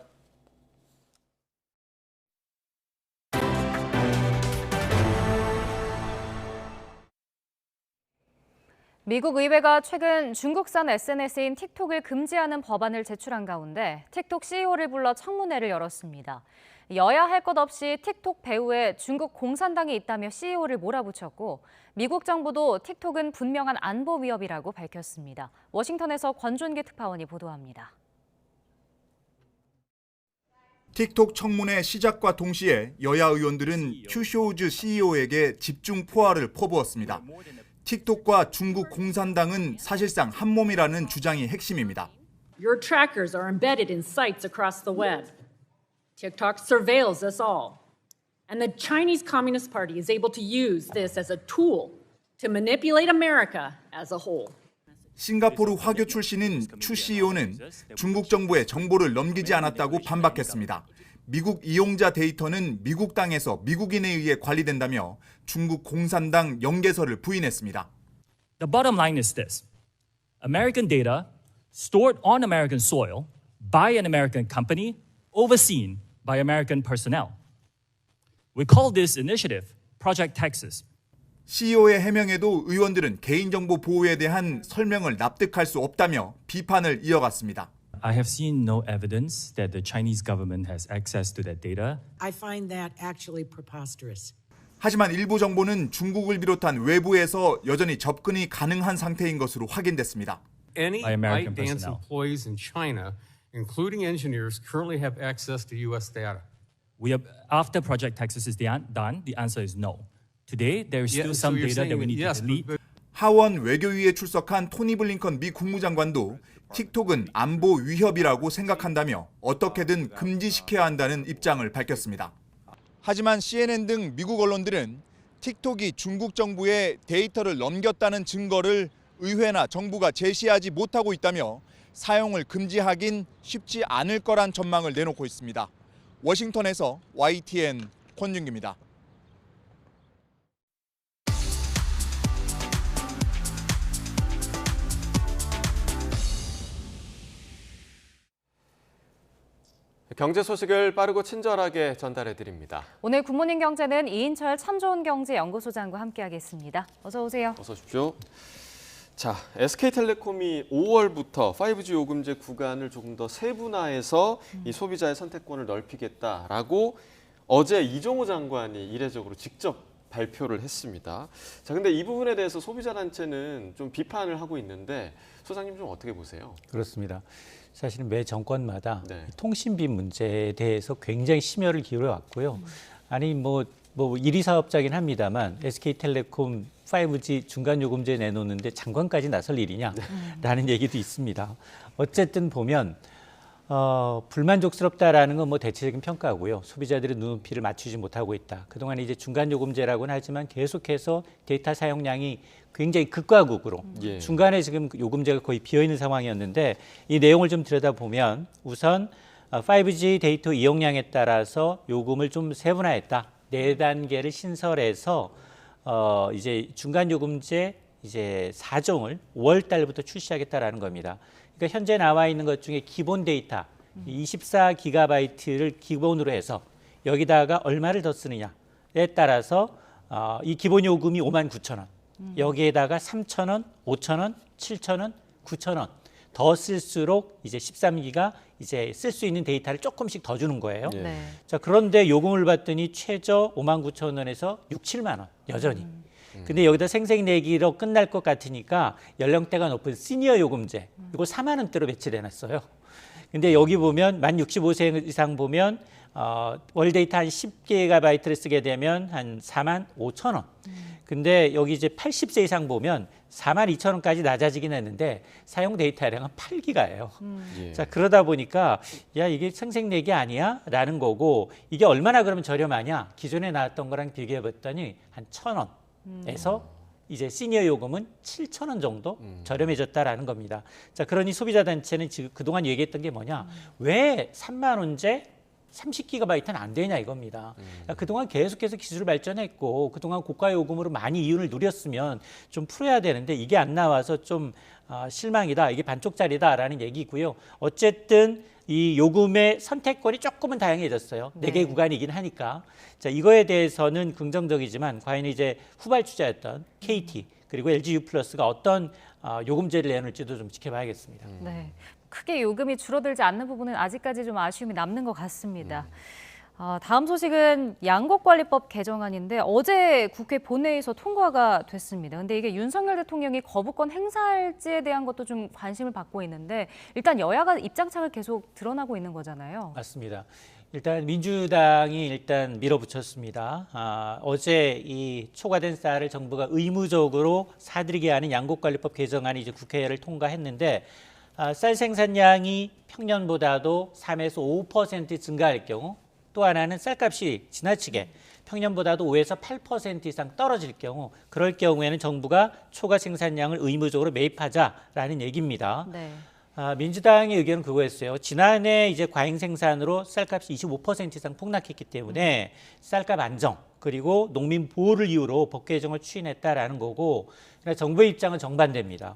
미국 의회가 최근 중국산 SNS인 틱톡을 금지하는 법안을 제출한 가운데 틱톡 CEO를 불러 청문회를 열었습니다. 여야 할 것 없이 틱톡 배후에 중국 공산당이 있다며 CEO를 몰아붙였고 미국 정부도 틱톡은 분명한 안보 위협이라고 밝혔습니다. 워싱턴에서 권준기 특파원이 보도합니다. 틱톡 청문회 시작과 동시에 여야 의원들은 큐쇼우즈 CEO에게 집중 포화를 퍼부었습니다. 틱톡과 중국 공산당은 사실상 한 몸이라는 주장이 핵심입니다. Your trackers are embedded in sites across the web. TikTok surveils us all. And the Chinese Communist Party is able to use this as a tool to manipulate America as a whole. 싱가포르 화교 출신인 추 CEO는 중국 정부에 정보를 넘기지 않았다고 반박했습니다. 미국 이용자 데이터는 미국 땅에서 미국인에 의해 관리된다며 중국 공산당 연계설을 부인했습니다. The bottom line is this. American data stored on American soil by an American company overseen by American personnel. We call this initiative Project Texas. CEO의 해명에도 의원들은 개인정보 보호에 대한 설명을 납득할 수 없다며 비판을 이어갔습니다. I have seen no evidence that the Chinese government has access to that data. I find that actually preposterous. 하지만 일부 정보는 중국을 비롯한 외부에서 여전히 접근이 가능한 상태인 것으로 확인됐습니다. Any ByteDance employees in China, including engineers, currently have access to U.S. data. After Project Texas is done, the answer is no. Today, there is still some data that we need to delete. 하원 외교위에 출석한 토니 블링컨 미 국무장관도 틱톡은 안보 위협이라고 생각한다며 어떻게든 금지시켜야 한다는 입장을 밝혔습니다. 하지만 CNN 등 미국 언론들은 틱톡이 중국 정부에 데이터를 넘겼다는 증거를 의회나 정부가 제시하지 못하고 있다며 사용을 금지하긴 쉽지 않을 거란 전망을 내놓고 있습니다. 워싱턴에서 YTN 권준기입니다. 경제 소식을 빠르고 친절하게 전달해 드립니다. 오늘 굿모닝 경제는 이인철 참 좋은 경제 연구소장과 함께하겠습니다. 어서 오세요. 어서 오십시오. 자, SK텔레콤이 5월부터 5G 요금제 구간을 조금 더 세분화해서 이 소비자의 선택권을 넓히겠다라고 어제 이종호 장관이 이례적으로 직접 발표를 했습니다. 자, 근데 이 부분에 대해서 소비자 단체는 좀 비판을 하고 있는데 소장님 좀 어떻게 보세요? 그렇습니다. 사실은 매 정권마다 통신비 문제에 대해서 굉장히 심혈을 기울여 왔고요. 아니 일위 사업자긴 합니다만 SK텔레콤 5G 중간 요금제 내놓는데 장관까지 나설 일이냐라는 얘기도 있습니다. 어쨌든 보면 불만족스럽다라는 건 뭐 대체적인 평가고요. 소비자들의 눈높이를 맞추지 못하고 있다. 그동안 이제 중간 요금제라고는 하지만 계속해서 데이터 사용량이 굉장히 극과 극으로 중간에 지금 요금제가 거의 비어 있는 상황이었는데 이 내용을 좀 들여다보면 우선 5G 데이터 이용량에 따라서 요금을 좀 세분화했다. 4단계를 신설해서 이제 중간 요금제 이제 4종을 5월 달부터 출시하겠다라는 겁니다. 그러니까 현재 나와 있는 것 중에 기본 데이터 24GB를 기본으로 해서 여기다가 얼마를 더 쓰느냐에 따라서 이 기본 요금이 59,000원. 여기에다가 3,000원, 5,000원, 7,000원, 9,000원 더 쓸수록 이제 13기가 이제 쓸 수 있는 데이터를 조금씩 더 주는 거예요. 네. 자, 그런데 요금을 봤더니 최저 59,000원에서 6, 7만 원 여전히. 근데 여기다 생색내기로 끝날 것 같으니까 연령대가 높은 시니어 요금제 이거 4만 원대로 배치해 놨어요. 근데 여기 보면 만 65세 이상 보면 월 데이터 한 10GB를 쓰게 되면 한 4만 5천 원. 근데 여기 이제 80세 이상 보면 4만 2천 원까지 낮아지긴 했는데 사용 데이터량은 8기가예요. 자, 그러다 보니까 야 이게 생색내기 아니야? 라는 거고 이게 얼마나 그러면 저렴하냐? 기존에 나왔던 거랑 비교해 봤더니 한 1,000원에서 이제 시니어 요금은 7,000원 정도 저렴해졌다라는 겁니다. 자, 그러니 소비자 단체는 지금 그동안 얘기했던 게 뭐냐? 왜 3만 원제 30GB는 안 되냐 이겁니다. 그동안 계속해서 기술을 발전했고 그동안 고가 요금으로 많이 이윤을 누렸으면 좀 풀어야 되는데 이게 안 나와서 좀 실망이다. 이게 반쪽짜리다라는 얘기고요. 어쨌든 이 요금의 선택권이 조금은 다양해졌어요. 4개 구간이긴 하니까. 자, 이거에 대해서는 긍정적이지만 과연 이제 후발주자였던 KT 그리고 LG유플러스가 어떤 요금제를 내놓을지도 좀 지켜봐야겠습니다. 네. 크게 요금이 줄어들지 않는 부분은 아직까지 좀 아쉬움이 남는 것 같습니다. 다음 소식은 양곡관리법 개정안인데 어제 국회 본회의에서 통과가 됐습니다. 근데 이게 윤석열 대통령이 거부권 행사할지에 대한 것도 좀 관심을 받고 있는데 일단 여야가 입장차를 계속 드러나고 있는 거잖아요. 맞습니다. 일단 민주당이 일단 밀어붙였습니다. 어제 이 초과된 쌀을 정부가 의무적으로 사들이게 하는 양곡관리법 개정안이 이제 국회를 통과했는데 쌀 생산량이 평년보다도 3에서 5% 증가할 경우 또 하나는 쌀값이 지나치게 평년보다도 5에서 8% 이상 떨어질 경우 그럴 경우에는 정부가 초과 생산량을 의무적으로 매입하자라는 얘기입니다. 네. 민주당의 의견은 그거였어요. 지난해 이제 과잉 생산으로 쌀값이 25% 이상 폭락했기 때문에 쌀값 안정 그리고 농민 보호를 이유로 법 개정을 추진했다라는 거고 그러나 정부의 입장은 정반대입니다.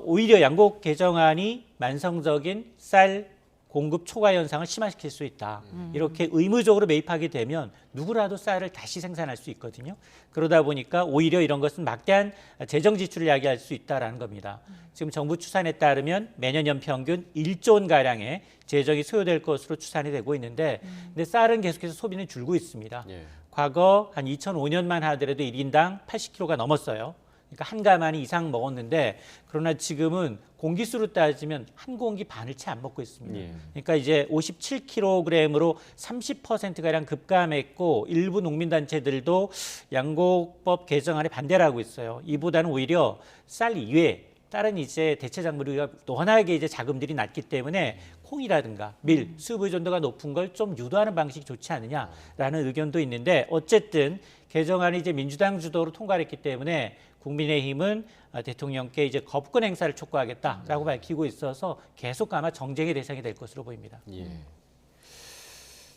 오히려 양곡 개정안이 만성적인 쌀 공급 초과 현상을 심화시킬 수 있다. 이렇게 의무적으로 매입하게 되면 누구라도 쌀을 다시 생산할 수 있거든요. 그러다 보니까 오히려 이런 것은 막대한 재정 지출을 야기할 수 있다는 겁니다. 지금 정부 추산에 따르면 매년 연평균 1조 원가량의 재정이 소요될 것으로 추산이 되고 있는데 근데 쌀은 계속해서 소비는 줄고 있습니다. 과거 한 2005년만 하더라도 1인당 80kg가 넘었어요. 그러니까 한 가마니 이상 먹었는데 그러나 지금은 공기수로 따지면 한 공기 반을 채 안 먹고 있습니다. 그러니까 이제 57kg으로 30%가량 급감했고 일부 농민단체들도 양곡법 개정안에 반대를 하고 있어요. 이보다는 오히려 쌀 이외에 다른 이제 대체 작물이 워낙에 이제 자금들이 낮기 때문에 콩이라든가 밀, 수급 의존도가 높은 걸 좀 유도하는 방식이 좋지 않느냐라는 의견도 있는데 어쨌든 개정안이 이제 민주당 주도로 통과를 했기 때문에 국민의힘은 대통령께 이제 거부권 행사를 촉구하겠다라고 밝히고 있어서 계속 아마 정쟁의 대상이 될 것으로 보입니다.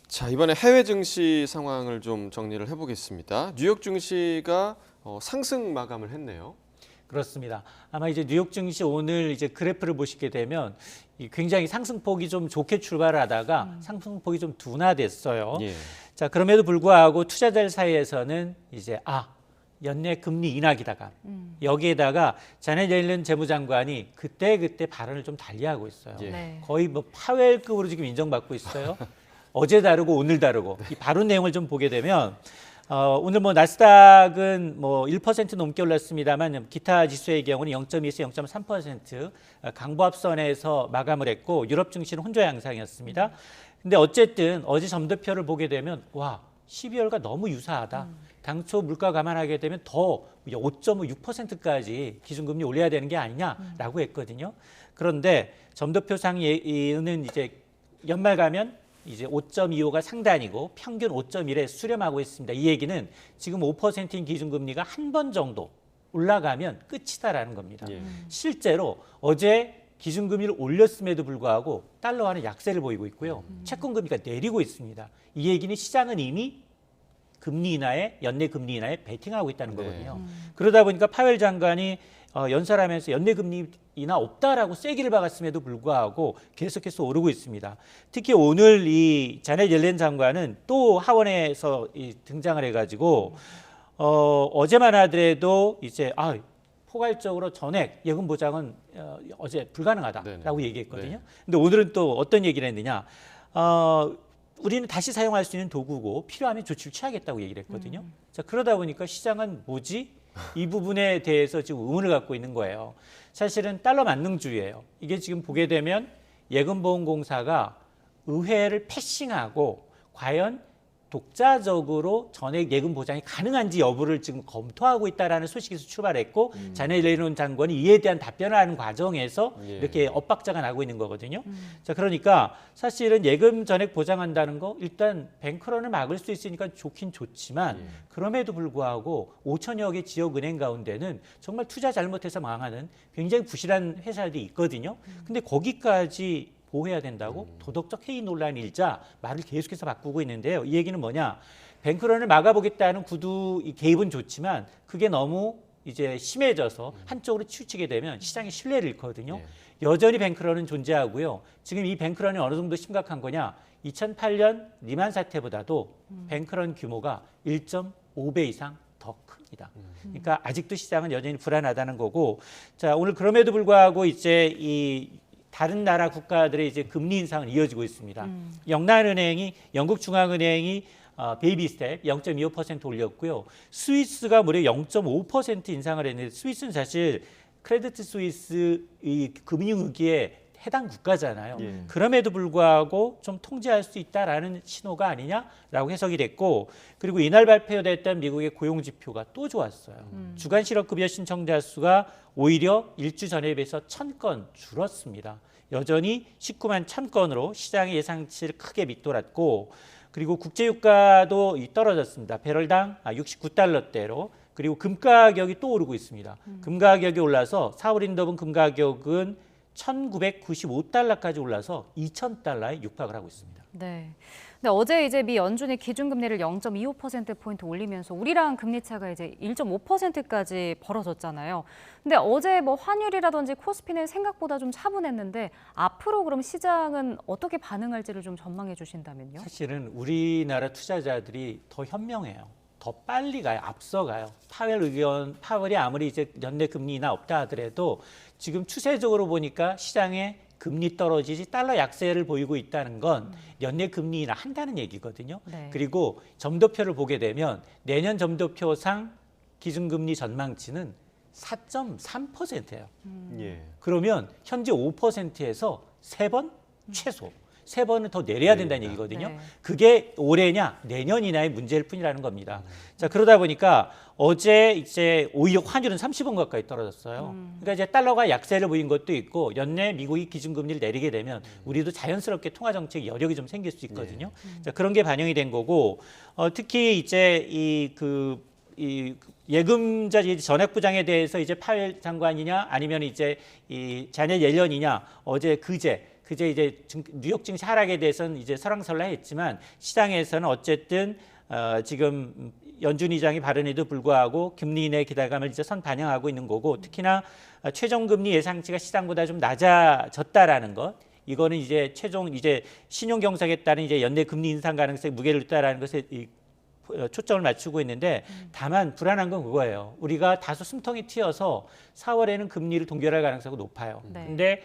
자, 이번에 해외 증시 상황을 좀 정리를 해보겠습니다. 뉴욕 증시가 상승 마감을 했네요. 그렇습니다. 아마 이제 뉴욕 증시 오늘 이제 그래프를 보시게 되면 굉장히 상승폭이 좀 좋게 출발하다가 상승폭이 좀 둔화됐어요. 자, 그럼에도 불구하고 투자자들 사이에서는 이제 연내 금리 인하기다가 여기에다가 자넷 옐런 재무장관이 그때 발언을 좀 달리하고 있어요. 거의 뭐 파웰급으로 지금 인정받고 있어요. 어제 다르고 오늘 다르고 이 발언 내용을 좀 보게 되면 오늘 뭐 나스닥은 뭐 1% 넘게 올랐습니다만 기타 지수의 경우는 0.2에서 0.3% 강보합선에서 마감을 했고 유럽 증시는 혼조 양상이었습니다. 근데 어쨌든 어제 점도표를 보게 되면 12월과 너무 유사하다. 당초 물가 감안하게 되면 더 5.6%까지 기준금리 올려야 되는 게 아니냐라고 했거든요. 그런데 점도표상에는 이제 연말 가면 이제 5.25가 상단이고 평균 5.1에 수렴하고 있습니다. 이 얘기는 지금 5%인 기준금리가 한 번 정도 올라가면 끝이다라는 겁니다. 실제로 어제 기준금리를 올렸음에도 불구하고 달러화는 약세를 보이고 있고요. 채권금리가 내리고 있습니다. 이 얘기는 시장은 이미 금리 인하에 연내 금리 인하에 베팅하고 있다는 거거든요. 그러다 보니까 파웰 장관이 연설하면서 연내 금리 인하 없다라고 쐐기를 박았음에도 불구하고 계속해서 오르고 있습니다. 특히 오늘 이 자넷 옐렌 장관은 또 하원에서 등장을 해가지고 어제만 하더라도 이제 포괄적으로 전액 예금 보장은 어제 불가능하다라고 얘기했거든요. 근데 오늘은 또 어떤 얘기를 했느냐? 우리는 다시 사용할 수 있는 도구고 필요하면 조치를 취하겠다고 얘기를 했거든요. 자, 그러다 보니까 시장은 뭐지? 이 부분에 대해서 지금 의문을 갖고 있는 거예요. 사실은 달러 만능주의예요. 이게 지금 보게 되면 예금보험공사가 의회를 패싱하고 과연 독자적으로 전액 예금 보장이 가능한지 여부를 지금 검토하고 있다라는 소식에서 출발했고 자넷 옐런 장관이 이에 대한 답변을 하는 과정에서 이렇게 엇박자가 나고 있는 거거든요. 자, 그러니까 사실은 예금 전액 보장한다는 거 일단 뱅크런을 막을 수 있으니까 좋긴 좋지만 그럼에도 불구하고 5천여 개 지역은행 가운데는 정말 투자 잘못해서 망하는 굉장히 부실한 회사들이 있거든요. 근데 거기까지 보호해야 된다고 도덕적 해이 논란이 일자 말을 계속해서 바꾸고 있는데요. 이 얘기는 뭐냐? 뱅크런을 막아보겠다는 구두 개입은 좋지만 그게 너무 이제 심해져서 한쪽으로 치우치게 되면 시장의 신뢰를 잃거든요. 여전히 뱅크런은 존재하고요. 지금 이 뱅크런이 어느 정도 심각한 거냐? 2008년 리만 사태보다도 뱅크런 규모가 1.5배 이상 더 큽니다. 그러니까 아직도 시장은 여전히 불안하다는 거고, 자, 오늘 그럼에도 불구하고 이제 이 다른 나라 국가들의 이제 금리 인상은 이어지고 있습니다. 영란은행이 영국 중앙은행이 베이비 스텝 0.25% 올렸고요. 스위스가 무려 0.5% 인상을 했는데 스위스는 사실 크레디트 스위스 이 금융위기에 해당 국가잖아요. 그럼에도 불구하고 좀 통제할 수 있다라는 신호가 아니냐라고 해석이 됐고, 그리고 이날 발표됐던 미국의 고용지표가 또 좋았어요. 주간 실업급여 신청자 수가 오히려 일주 전에 비해서 1,000건 줄었습니다. 여전히 19만 1,000건으로 시장의 예상치를 크게 밑돌았고, 그리고 국제유가도 떨어졌습니다. 배럴당 69달러대로. 그리고 금 가격이 또 오르고 있습니다. 금 가격이 올라서 4월 인더분 금 가격은 1,995달러까지 올라서 2,000달러에 육박을 하고 있습니다. 네. 근데 어제 이제 미 연준이 기준금리를 0.25%포인트 올리면서 우리랑 금리 차가 이제 1.5%까지 벌어졌잖아요. 근데 어제 뭐 환율이라든지 코스피는 생각보다 좀 차분했는데 앞으로 그럼 시장은 어떻게 반응할지를 좀 전망해 주신다면요? 사실은 우리나라 투자자들이 더 현명해요. 더 빨리 가요. 앞서가요. 파웰이 아무리 이제 연내 금리 인하 없다 하더라도 지금 추세적으로 보니까 시장에 금리 떨어지지 달러 약세를 보이고 있다는 건 연내 금리 인하 한다는 얘기거든요. 그리고 점도표를 보게 되면 내년 점도표상 기준금리 전망치는 4.3%예요. 그러면 현재 5%에서 3번 최소. 3번은 더 내려야 된다는 얘기거든요. 그게 올해냐 내년이냐의 문제일 뿐이라는 겁니다. 자, 그러다 보니까 어제 이제 오히려 환율은 30원 가까이 떨어졌어요. 그러니까 이제 달러가 약세를 보인 것도 있고 연내 미국이 기준금리를 내리게 되면 우리도 자연스럽게 통화정책 여력이 좀 생길 수 있거든요. 자, 그런 게 반영이 된 거고, 특히 이제 이 예금자 전액 부장에 대해서 이제 파웰 장관이냐 아니면 이제 이 자넷 옐런이냐 어제 그제 이제 뉴욕 증시 하락에 대해서는 이제 설왕설래했지만 시장에서는 어쨌든 지금 연준 의장이 발언에도 불구하고 금리 인하의 기대감을 이제 반영하고 있는 거고, 특히나 최종 금리 예상치가 시장보다 좀 낮아졌다라는 것. 이거는 이제 최종 이제 신용 경색에 따른 이제 연내 금리 인상 가능성에 무게를 뒀다라는 것에 초점을 맞추고 있는데, 다만 불안한 건 그거예요. 우리가 다소 숨통이 튀어서 4월에는 금리를 동결할 가능성이 높아요. 근데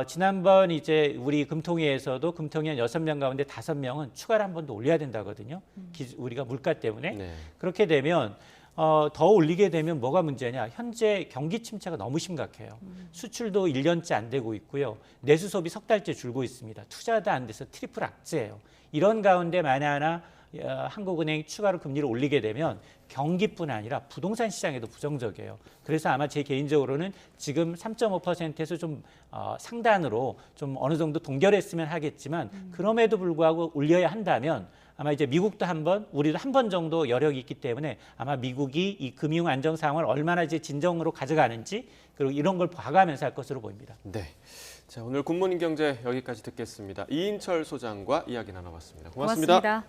지난번 이제 우리 금통위에서도 금통위원 6명 가운데 5명은 추가로 한 번 더 올려야 된다거든요. 우리가 물가 때문에. 그렇게 되면 더 올리게 되면 뭐가 문제냐. 현재 경기 침체가 너무 심각해요. 수출도 1년째 안 되고 있고요. 내수 소비 석 달째 줄고 있습니다. 투자도 안 돼서 트리플 악재예요. 이런 가운데 만에 하나 한국은행이 추가로 금리를 올리게 되면 경기뿐 아니라 부동산 시장에도 부정적이에요. 그래서 아마 제 개인적으로는 지금 3.5%에서 좀 상단으로 좀 어느 정도 동결했으면 하겠지만 그럼에도 불구하고 올려야 한다면 아마 이제 미국도 우리도 한 번 정도 여력이 있기 때문에 아마 미국이 이 금융 안정 상황을 얼마나 이제 진정으로 가져가는지 그리고 이런 걸 봐가면서 할 것으로 보입니다. 네. 자, 오늘 굿모닝 경제 여기까지 듣겠습니다. 이인철 소장과 이야기 나눠봤습니다. 고맙습니다.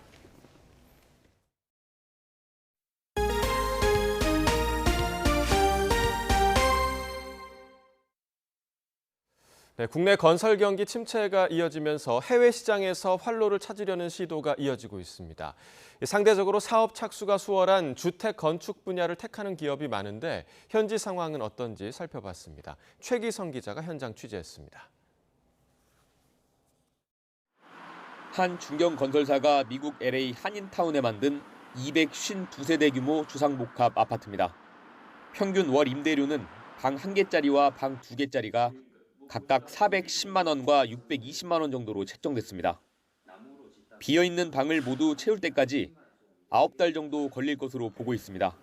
네, 국내 건설 경기 침체가 이어지면서 해외 시장에서 활로를 찾으려는 시도가 이어지고 있습니다. 상대적으로 사업 착수가 수월한 주택 건축 분야를 택하는 기업이 많은데 현지 상황은 어떤지 살펴봤습니다. 최기성 기자가 현장 취재했습니다. 한 중견 건설사가 미국 LA 한인타운에 만든 252세대 규모 주상복합 아파트입니다. 평균 월 임대료는 방 1개짜리와 방 2개짜리가 각각 410만 원과 620만 원 정도로 책정됐습니다. 비어있는 방을 모두 채울 때까지 9달 정도 걸릴 것으로 보고 있습니다.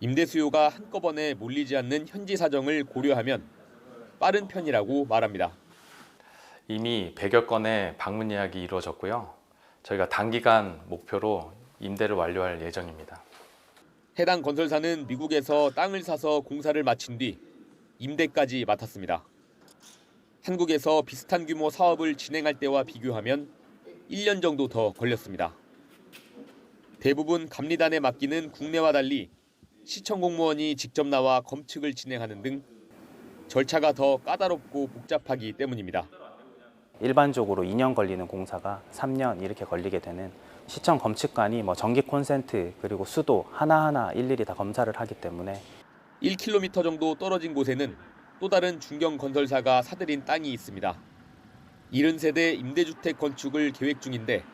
임대 수요가 한꺼번에 몰리지 않는 현지 사정을 고려하면 빠른 편이라고 말합니다. 이미 100여 건의 방문 예약이 이루어졌고요. 저희가 단기간 목표로 임대를 완료할 예정입니다. 해당 건설사는 미국에서 땅을 사서 공사를 마친 뒤 임대까지 맡았습니다. 한국에서 비슷한 규모 사업을 진행할 때와 비교하면 1년 정도 더 걸렸습니다. 대부분 감리단에 맡기는 국내와 달리 시청 공무원이 직접 나와 검측을 진행하는 등 절차가 더 까다롭고 복잡하기 때문입니다. 일반적으로 2년 걸리는 공사가 3년 이렇게 걸리게 되는 시청 검측관이 전기 콘센트 그리고 수도 하나하나 일일이 다 검사를 하기 때문에 1km 정도 떨어진 곳에는 또 다른 중견 건설사가 사들인 땅이 있습니다. 70세대 임대주택 건축을 계획 중인데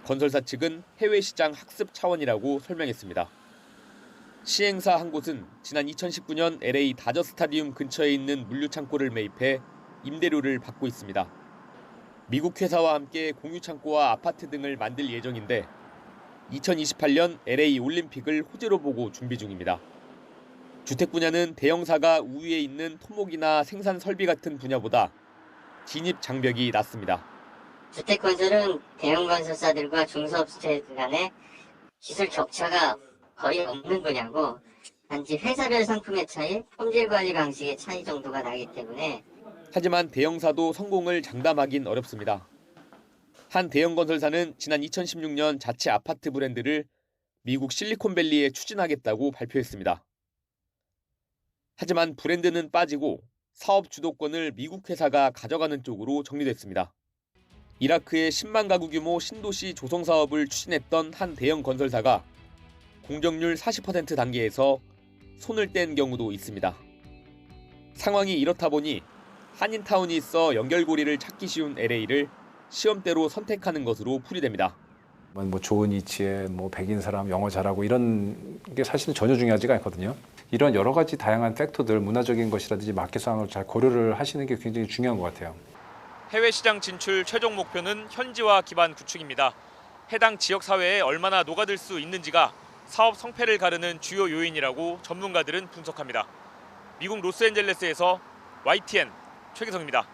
건설사 측은 해외 시장 학습 차원이라고 설명했습니다. 시행사 한 곳은 지난 2019년 LA 다저 스타디움 근처에 있는 물류창고를 매입해 임대료를 받고 있습니다. 미국 회사와 함께 공유창고와 아파트 등을 만들 예정인데 2028년 LA 올림픽을 호재로 보고 준비 중입니다. 주택 분야는 대형사가 우위에 있는 토목이나 생산 설비 같은 분야보다 진입 장벽이 낮습니다. 주택 건설은 대형 건설사들과 중소업체 간의 기술 격차가 거의 없는 분야고 단지 회사별 상품의 차이, 품질 관리 방식의 차이 정도가 나기 때문에 하지만 대형사도 성공을 장담하긴 어렵습니다. 한 대형 건설사는 지난 2016년 자체 아파트 브랜드를 미국 실리콘밸리에 추진하겠다고 발표했습니다. 하지만 브랜드는 빠지고 사업 주도권을 미국 회사가 가져가는 쪽으로 정리됐습니다. 이라크의 10만 가구 규모 신도시 조성 사업을 추진했던 한 대형 건설사가 공정률 40% 단계에서 손을 뗀 경우도 있습니다. 상황이 이렇다 보니 한인타운이 있어 연결고리를 찾기 쉬운 LA를 시험대로 선택하는 것으로 풀이됩니다. 좋은 위치에 백인 사람 영어 잘하고 이런 게 사실은 전혀 중요하지가 않거든요. 이런 여러 가지 다양한 팩터들, 문화적인 것이라든지 마켓 상황을 잘 고려를 하시는 게 굉장히 중요한 것 같아요. 해외 시장 진출 최종 목표는 현지화 기반 구축입니다. 해당 지역 사회에 얼마나 녹아들 수 있는지가 사업 성패를 가르는 주요 요인이라고 전문가들은 분석합니다. 미국 로스앤젤레스에서 YTN 최기성입니다.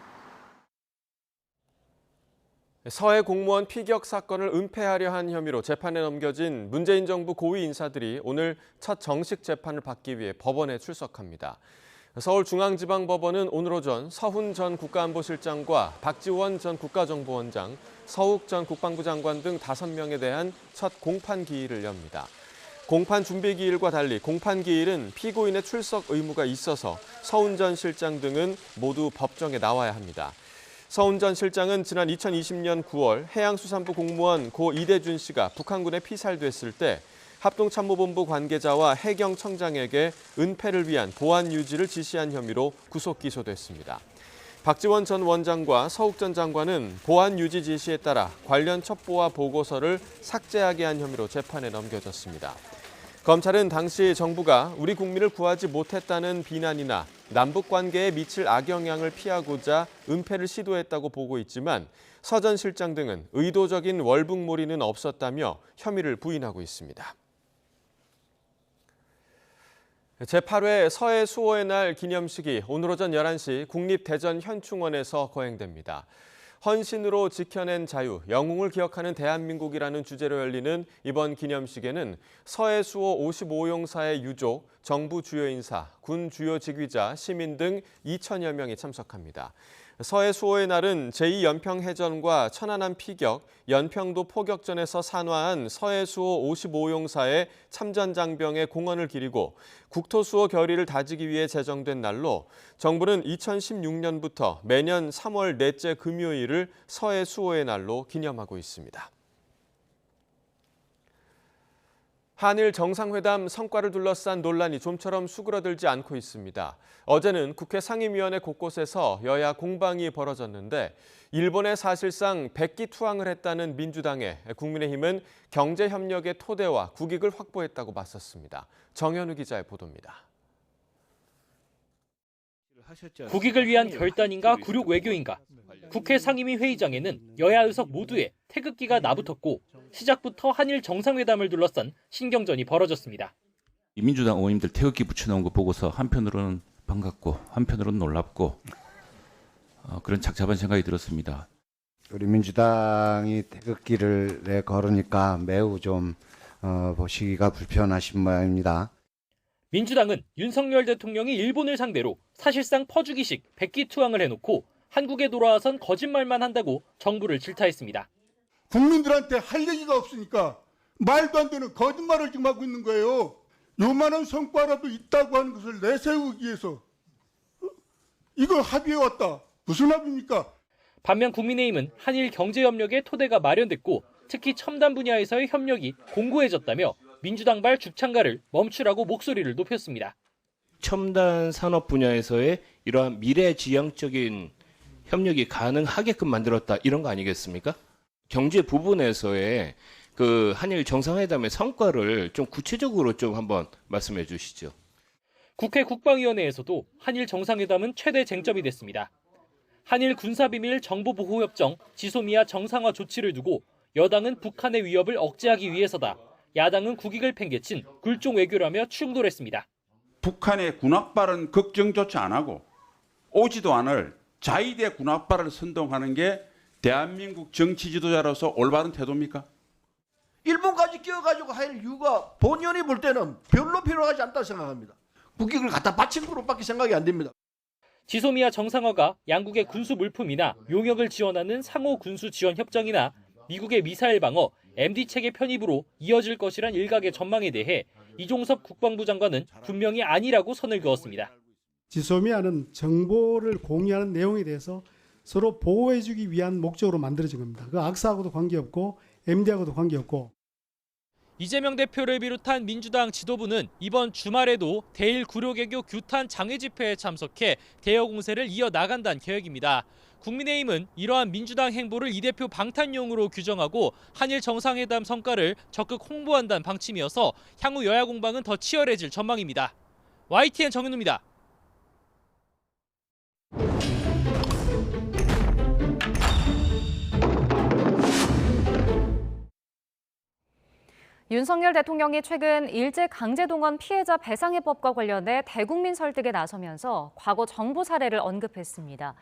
서해 공무원 피격 사건을 은폐하려 한 혐의로 재판에 넘겨진 문재인 정부 고위 인사들이 오늘 첫 정식 재판을 받기 위해 법원에 출석합니다. 서울중앙지방법원은 오늘 오전 서훈 전 국가안보실장과 박지원 전 국가정보원장, 서욱 전 국방부 장관 등 5명에 대한 첫 공판 기일을 엽니다. 공판 준비 기일과 달리 공판 기일은 피고인의 출석 의무가 있어서 서훈 전 실장 등은 모두 법정에 나와야 합니다. 서훈 전 실장은 지난 2020년 9월 해양수산부 공무원 고 이대준 씨가 북한군에 피살됐을 때 합동참모본부 관계자와 해경청장에게 은폐를 위한 보안 유지를 지시한 혐의로 구속 기소됐습니다. 박지원 전 원장과 서욱 전 장관은 보안 유지 지시에 따라 관련 첩보와 보고서를 삭제하게 한 혐의로 재판에 넘겨졌습니다. 검찰은 당시 정부가 우리 국민을 구하지 못했다는 비난이나 남북 관계에 미칠 악영향을 피하고자 은폐를 시도했다고 보고 있지만 서 전 실장 등은 의도적인 월북몰이는 없었다며 혐의를 부인하고 있습니다. 제8회 서해 수호의 날 기념식이 오늘 오전 11시 국립대전현충원에서 거행됩니다. 헌신으로 지켜낸 자유, 영웅을 기억하는 대한민국이라는 주제로 열리는 이번 기념식에는 서해 수호 55용사의 유족, 정부 주요 인사, 군 주요 직위자, 시민 등 2천여 명이 참석합니다. 서해 수호의 날은 제2연평해전과 천안함 피격, 연평도 포격전에서 산화한 서해 수호 55용사의 참전 장병의 공헌을 기리고 국토수호 결의를 다지기 위해 제정된 날로 정부는 2016년부터 매년 3월 넷째 금요일을 서해 수호의 날로 기념하고 있습니다. 한일 정상회담 성과를 둘러싼 논란이 좀처럼 수그러들지 않고 있습니다. 어제는 국회 상임위원회 곳곳에서 여야 공방이 벌어졌는데 일본에 사실상 백기투항을 했다는 민주당에 국민의힘은 경제협력의 토대와 국익을 확보했다고 맞섰습니다. 정현우 기자의 보도입니다. 국익을 위한 결단인가 굴욕 외교인가. 국회 상임위 회의장에는 여야 의석 모두에 태극기가 나붙었고 시작부터 한일 정상회담을 둘러싼 신경전이 벌어졌습니다. 민주당 의원님들 태극기 붙여놓은 거 보고서 한편으로는 반갑고 한편으로는 놀랍고 그런 착잡한 생각이 들었습니다. 우리 민주당이 태극기를 걸으니까 매우 좀 보시기가 불편하신 모양입니다. 민주당은 윤석열 대통령이 일본을 상대로 사실상 퍼주기식 백기투항을 해놓고 한국에 돌아와선 거짓말만 한다고 정부를 질타했습니다. 국민들한테 할 얘기가 없으니까 말도 안 되는 거짓말을 지금 하고 있는 거예요. 요만한 성과라도 있다고 하는 것을 내세우기 위해서 이걸 합의해왔다. 무슨 합의입니까? 반면 국민의힘은 한일 경제협력의 토대가 마련됐고 특히 첨단 분야에서의 협력이 공고해졌다며 민주당발 죽창가를 멈추라고 목소리를 높였습니다. 첨단 산업 분야에서의 이러한 미래지향적인 협력이 가능하게끔 만들었다 이런 거 아니겠습니까? 경제 부분에서의 그 한일 정상회담의 성과를 좀 구체적으로 좀 한번 말씀해 주시죠. 국회 국방위원회에서도 한일 정상회담은 최대 쟁점이 됐습니다. 한일 군사비밀 정보보호협정 지소미아 정상화 조치를 두고 여당은 북한의 위협을 억제하기 위해서다. 야당은 국익을 팽개친 굴종 외교라며 충돌했습니다. 북한의 군악발은 걱정조차 안 하고 오지도 않을 자위대 군악발을 선동하는 게 대한민국 정치 지도자로서 올바른 태도입니까? 일본까지 끼어가지고 할 이유가 본연이 볼 때는 별로 필요하지 않다 생각합니다. 국익을 갖다 바친 거로밖에 생각이 안 됩니다. 지소미아 정상화가 양국의 군수 물품이나 용역을 지원하는 상호 군수 지원 협정이나 미국의 미사일 방어, MD 체계 편입으로 이어질 것이란 일각의 전망에 대해 이종섭 국방부 장관은 분명히 아니라고 선을 그었습니다. 지소미아는 정보를 공유하는 내용에 대해서 서로 보호해주기 위한 목적으로 만들어진 겁니다. 그 악사하고도 관계없고 MD하고도 관계없고. 이재명 대표를 비롯한 민주당 지도부는 이번 주말에도 대일 구로개교 규탄 장외 집회에 참석해 대여 공세를 이어나간다는 계획입니다. 국민의힘은 이러한 민주당 행보를 이 대표 방탄용으로 규정하고 한일 정상회담 성과를 적극 홍보한다는 방침이어서 향후 여야 공방은 더 치열해질 전망입니다. YTN 정현우입니다. 윤석열 대통령이 최근 일제강제동원 피해자 배상해법과 관련해 대국민 설득에 나서면서 과거 정부 사례를 언급했습니다.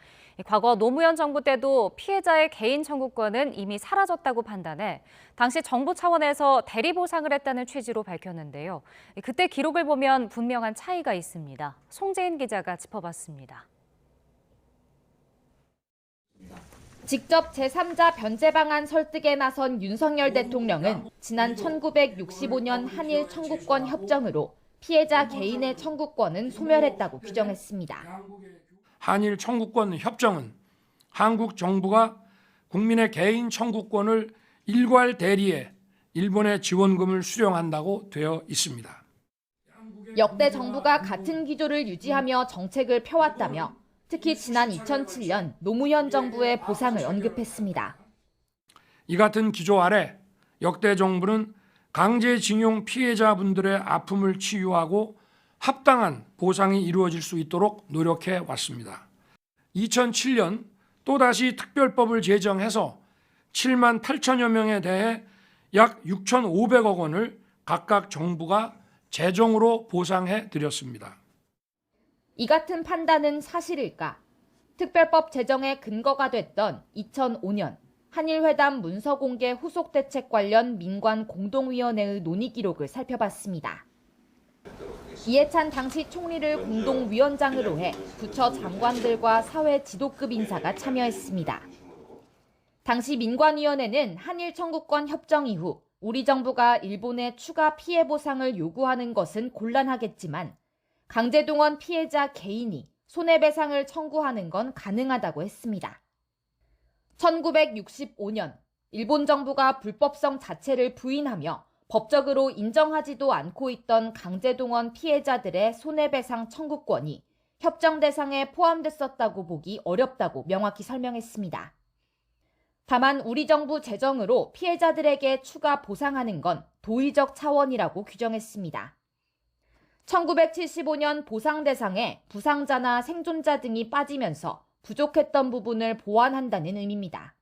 과거 노무현 정부 때도 피해자의 개인 청구권은 이미 사라졌다고 판단해 당시 정부 차원에서 대리보상을 했다는 취지로 밝혔는데요. 그때 기록을 보면 분명한 차이가 있습니다. 송재인 기자가 짚어봤습니다. 직접 제3자 변제 방안 설득에 나선 윤석열 대통령은 지난 1965년 한일 청구권 협정으로 피해자 개인의 청구권은 소멸했다고 규정했습니다. 한일 청구권 협정은 한국 정부가 국민의 개인 청구권을 일괄 대리해 일본의 지원금을 수령한다고 되어 있습니다. 역대 정부가 같은 기조를 유지하며 정책을 펴왔다며 특히 지난 2007년 노무현 정부의 보상을 언급했습니다. 이 같은 기조 아래 역대 정부는 강제징용 피해자분들의 아픔을 치유하고 합당한 보상이 이루어질 수 있도록 노력해 왔습니다. 2007년 또다시 특별법을 제정해서 7만 8천여 명에 대해 약 6,500억 원을 각각 정부가 재정으로 보상해 드렸습니다. 이 같은 판단은 사실일까? 특별법 제정의 근거가 됐던 2005년 한일회담 문서 공개 후속 대책 관련 민관 공동위원회의 논의 기록을 살펴봤습니다. 이해찬 당시 총리를 공동위원장으로 해 부처 장관들과 사회 지도급 인사가 참여했습니다. 당시 민관위원회는 한일 청구권 협정 이후 우리 정부가 일본에 추가 피해 보상을 요구하는 것은 곤란하겠지만 강제동원 피해자 개인이 손해배상을 청구하는 건 가능하다고 했습니다. 1965년 일본 정부가 불법성 자체를 부인하며 법적으로 인정하지도 않고 있던 강제동원 피해자들의 손해배상 청구권이 협정 대상에 포함됐었다고 보기 어렵다고 명확히 설명했습니다. 다만 우리 정부 재정으로 피해자들에게 추가 보상하는 건 도의적 차원이라고 규정했습니다. 1975년 보상 대상에 부상자나 생존자 등이 빠지면서 부족했던 부분을 보완한다는 의미입니다.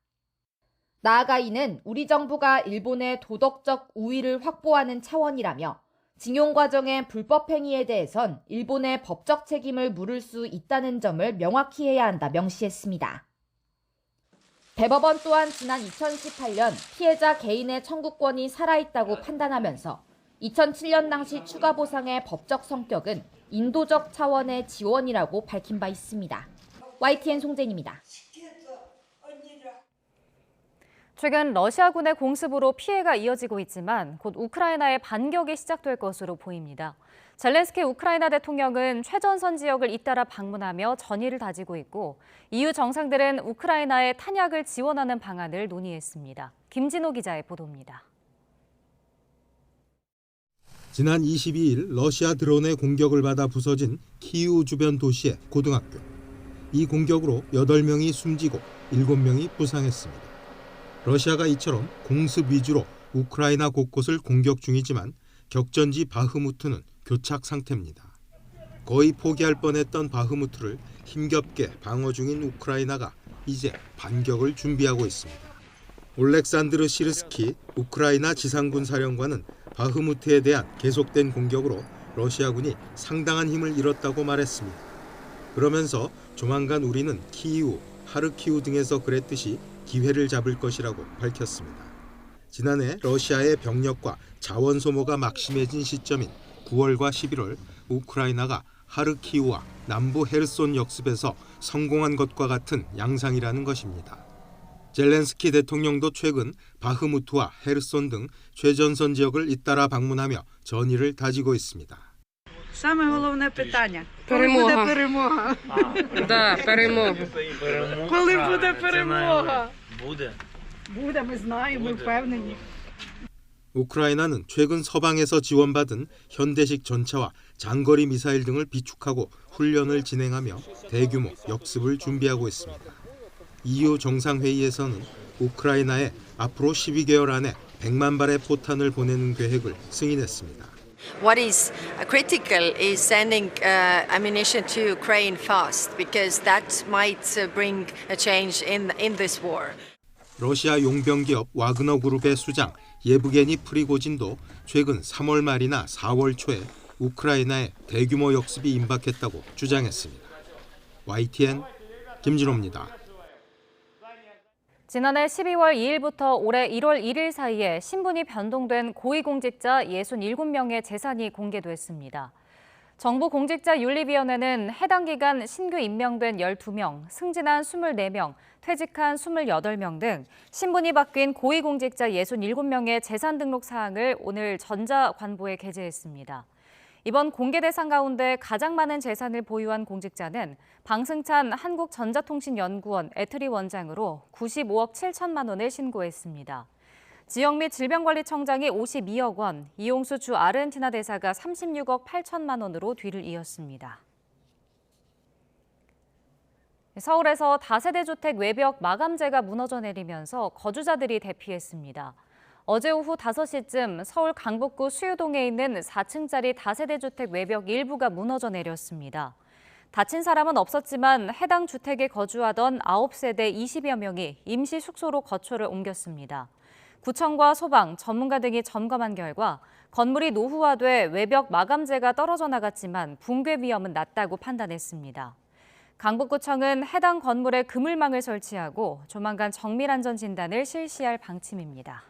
나아가 이는 우리 정부가 일본의 도덕적 우위를 확보하는 차원이라며 징용 과정의 불법 행위에 대해선 일본의 법적 책임을 물을 수 있다는 점을 명확히 해야 한다 명시했습니다. 대법원 또한 지난 2018년 피해자 개인의 청구권이 살아있다고 판단하면서 2007년 당시 추가 보상의 법적 성격은 인도적 차원의 지원이라고 밝힌 바 있습니다. YTN 송재인입니다. 최근 러시아군의 공습으로 피해가 이어지고 있지만 곧 우크라이나의 반격이 시작될 것으로 보입니다. 젤렌스키 우크라이나 대통령은 최전선 지역을 잇따라 방문하며 전의를 다지고 있고 EU 정상들은 우크라이나의 탄약을 지원하는 방안을 논의했습니다. 김진호 기자의 보도입니다. 지난 22일 러시아 드론의 공격을 받아 부서진 키이우 주변 도시의 고등학교. 이 공격으로 8명이 숨지고 7명이 부상했습니다. 러시아가 이처럼 공습 위주로 우크라이나 곳곳을 공격 중이지만 격전지 바흐무트는 교착 상태입니다. 거의 포기할 뻔했던 바흐무트를 힘겹게 방어 중인 우크라이나가 이제 반격을 준비하고 있습니다. 올렉산드르 시르스키 우크라이나 지상군 사령관은 바흐무트에 대한 계속된 공격으로 러시아군이 상당한 힘을 잃었다고 말했습니다. 그러면서 조만간 우리는 키이우, 하르키우 등에서 그랬듯이 기회를 잡을 것이라고 밝혔습니다. 지난해 러시아의 병력과 자원 소모가 막심해진 시점인 9월과 11월 우크라이나가 하르키우와 남부 헤르손 역습에서 성공한 것과 같은 양상이라는 것입니다. 젤렌스키 대통령도 최근 바흐무트와 헤르손 등 최전선 지역을 잇따라 방문하며 전의를 다지고 있습니다. Саме головне питання. Коли буде перемога? Да, перемога. Коли буде перемога? буде, ми знаємо, ми впевнені. 우크라이나는 최근 서방에서 지원받은 현대식 전차와 장거리 미사일 등을 비축하고 훈련을 진행하며 대규모 역습을 준비하고 있습니다. EU 정상회의에서는 우크라이나에 앞으로 12개월 안에 100만 발의 포탄을 보내는 계획을 승인했습니다. What is critical is sending ammunition to Ukraine fast, because that might bring a change in this war. 러시아 용병 기업 와그너 그룹의 수장 예브게니 프리고진도 최근 3월 말이나 4월 초에 우크라이나에 대규모 역습이 임박했다고 주장했습니다. YTN 김진호입니다. 지난해 12월 2일부터 올해 1월 1일 사이에 신분이 변동된 고위공직자 67명의 재산이 공개됐습니다. 정부공직자윤리위원회는 해당 기간 신규 임명된 12명, 승진한 24명, 퇴직한 28명 등 신분이 바뀐 고위공직자 67명의 재산 등록 사항을 오늘 전자관보에 게재했습니다. 이번 공개 대상 가운데 가장 많은 재산을 보유한 공직자는 방승찬 한국전자통신연구원 애트리 원장으로 95억 7천만 원을 신고했습니다. 지역 및 질병관리청장이 52억 원, 이용수 주 아르헨티나 대사가 36억 8천만 원으로 뒤를 이었습니다. 서울에서 다세대 주택 외벽 마감재가 무너져 내리면서 거주자들이 대피했습니다. 어제 오후 5시쯤 서울 강북구 수유동에 있는 4층짜리 다세대 주택 외벽 일부가 무너져 내렸습니다. 다친 사람은 없었지만 해당 주택에 거주하던 9세대 20여 명이 임시 숙소로 거처를 옮겼습니다. 구청과 소방, 전문가 등이 점검한 결과 건물이 노후화돼 외벽 마감재가 떨어져 나갔지만 붕괴 위험은 낮다고 판단했습니다. 강북구청은 해당 건물에 그물망을 설치하고 조만간 정밀안전 진단을 실시할 방침입니다.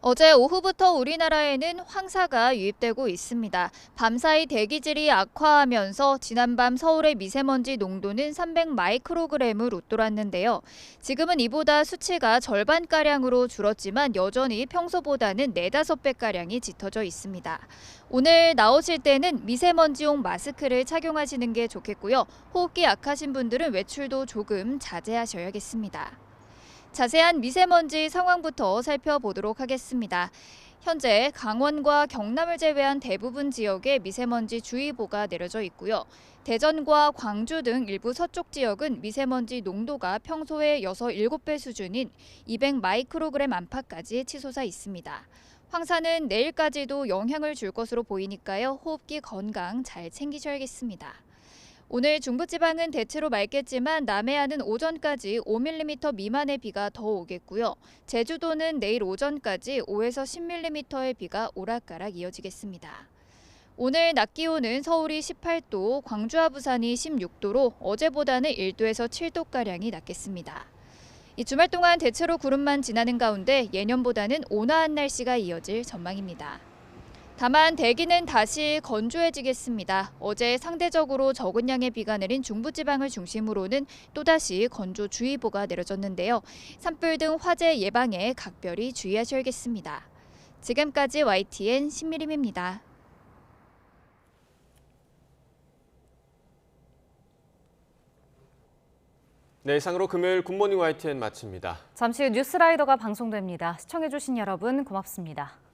어제 오후부터 우리나라에는 황사가 유입되고 있습니다. 밤사이 대기질이 악화하면서 지난밤 서울의 미세먼지 농도는 300 마이크로그램을 웃돌았는데요. 지금은 이보다 수치가 절반가량으로 줄었지만 여전히 평소보다는 4-5배가량이 짙어져 있습니다. 오늘 나오실 때는 미세먼지용 마스크를 착용하시는 게 좋겠고요. 호흡기 약하신 분들은 외출도 조금 자제하셔야겠습니다. 자세한 미세먼지 상황부터 살펴보도록 하겠습니다. 현재 강원과 경남을 제외한 대부분 지역에 미세먼지 주의보가 내려져 있고요. 대전과 광주 등 일부 서쪽 지역은 미세먼지 농도가 평소의 6-7배 수준인 200 마이크로그램 안팎까지 치솟아 있습니다. 황사는 내일까지도 영향을 줄 것으로 보이니까요. 호흡기 건강 잘 챙기셔야겠습니다. 오늘 중부지방은 대체로 맑겠지만 남해안은 오전까지 5mm 미만의 비가 더 오겠고요. 제주도는 내일 오전까지 5에서 10mm의 비가 오락가락 이어지겠습니다. 오늘 낮 기온은 서울이 18도, 광주와 부산이 16도로 어제보다는 1도에서 7도가량이 낮겠습니다. 이 주말 동안 대체로 구름만 지나는 가운데 예년보다는 온화한 날씨가 이어질 전망입니다. 다만 대기는 다시 건조해지겠습니다. 어제 상대적으로 적은 양의 비가 내린 중부지방을 중심으로는 또다시 건조주의보가 내려졌는데요. 산불 등 화재 예방에 각별히 주의하셔야겠습니다. 지금까지 YTN 신미림입니다. 네, 이상으로 금요일 굿모닝 YTN 마칩니다. 잠시 후 뉴스라이더가 방송됩니다. 시청해주신 여러분 고맙습니다.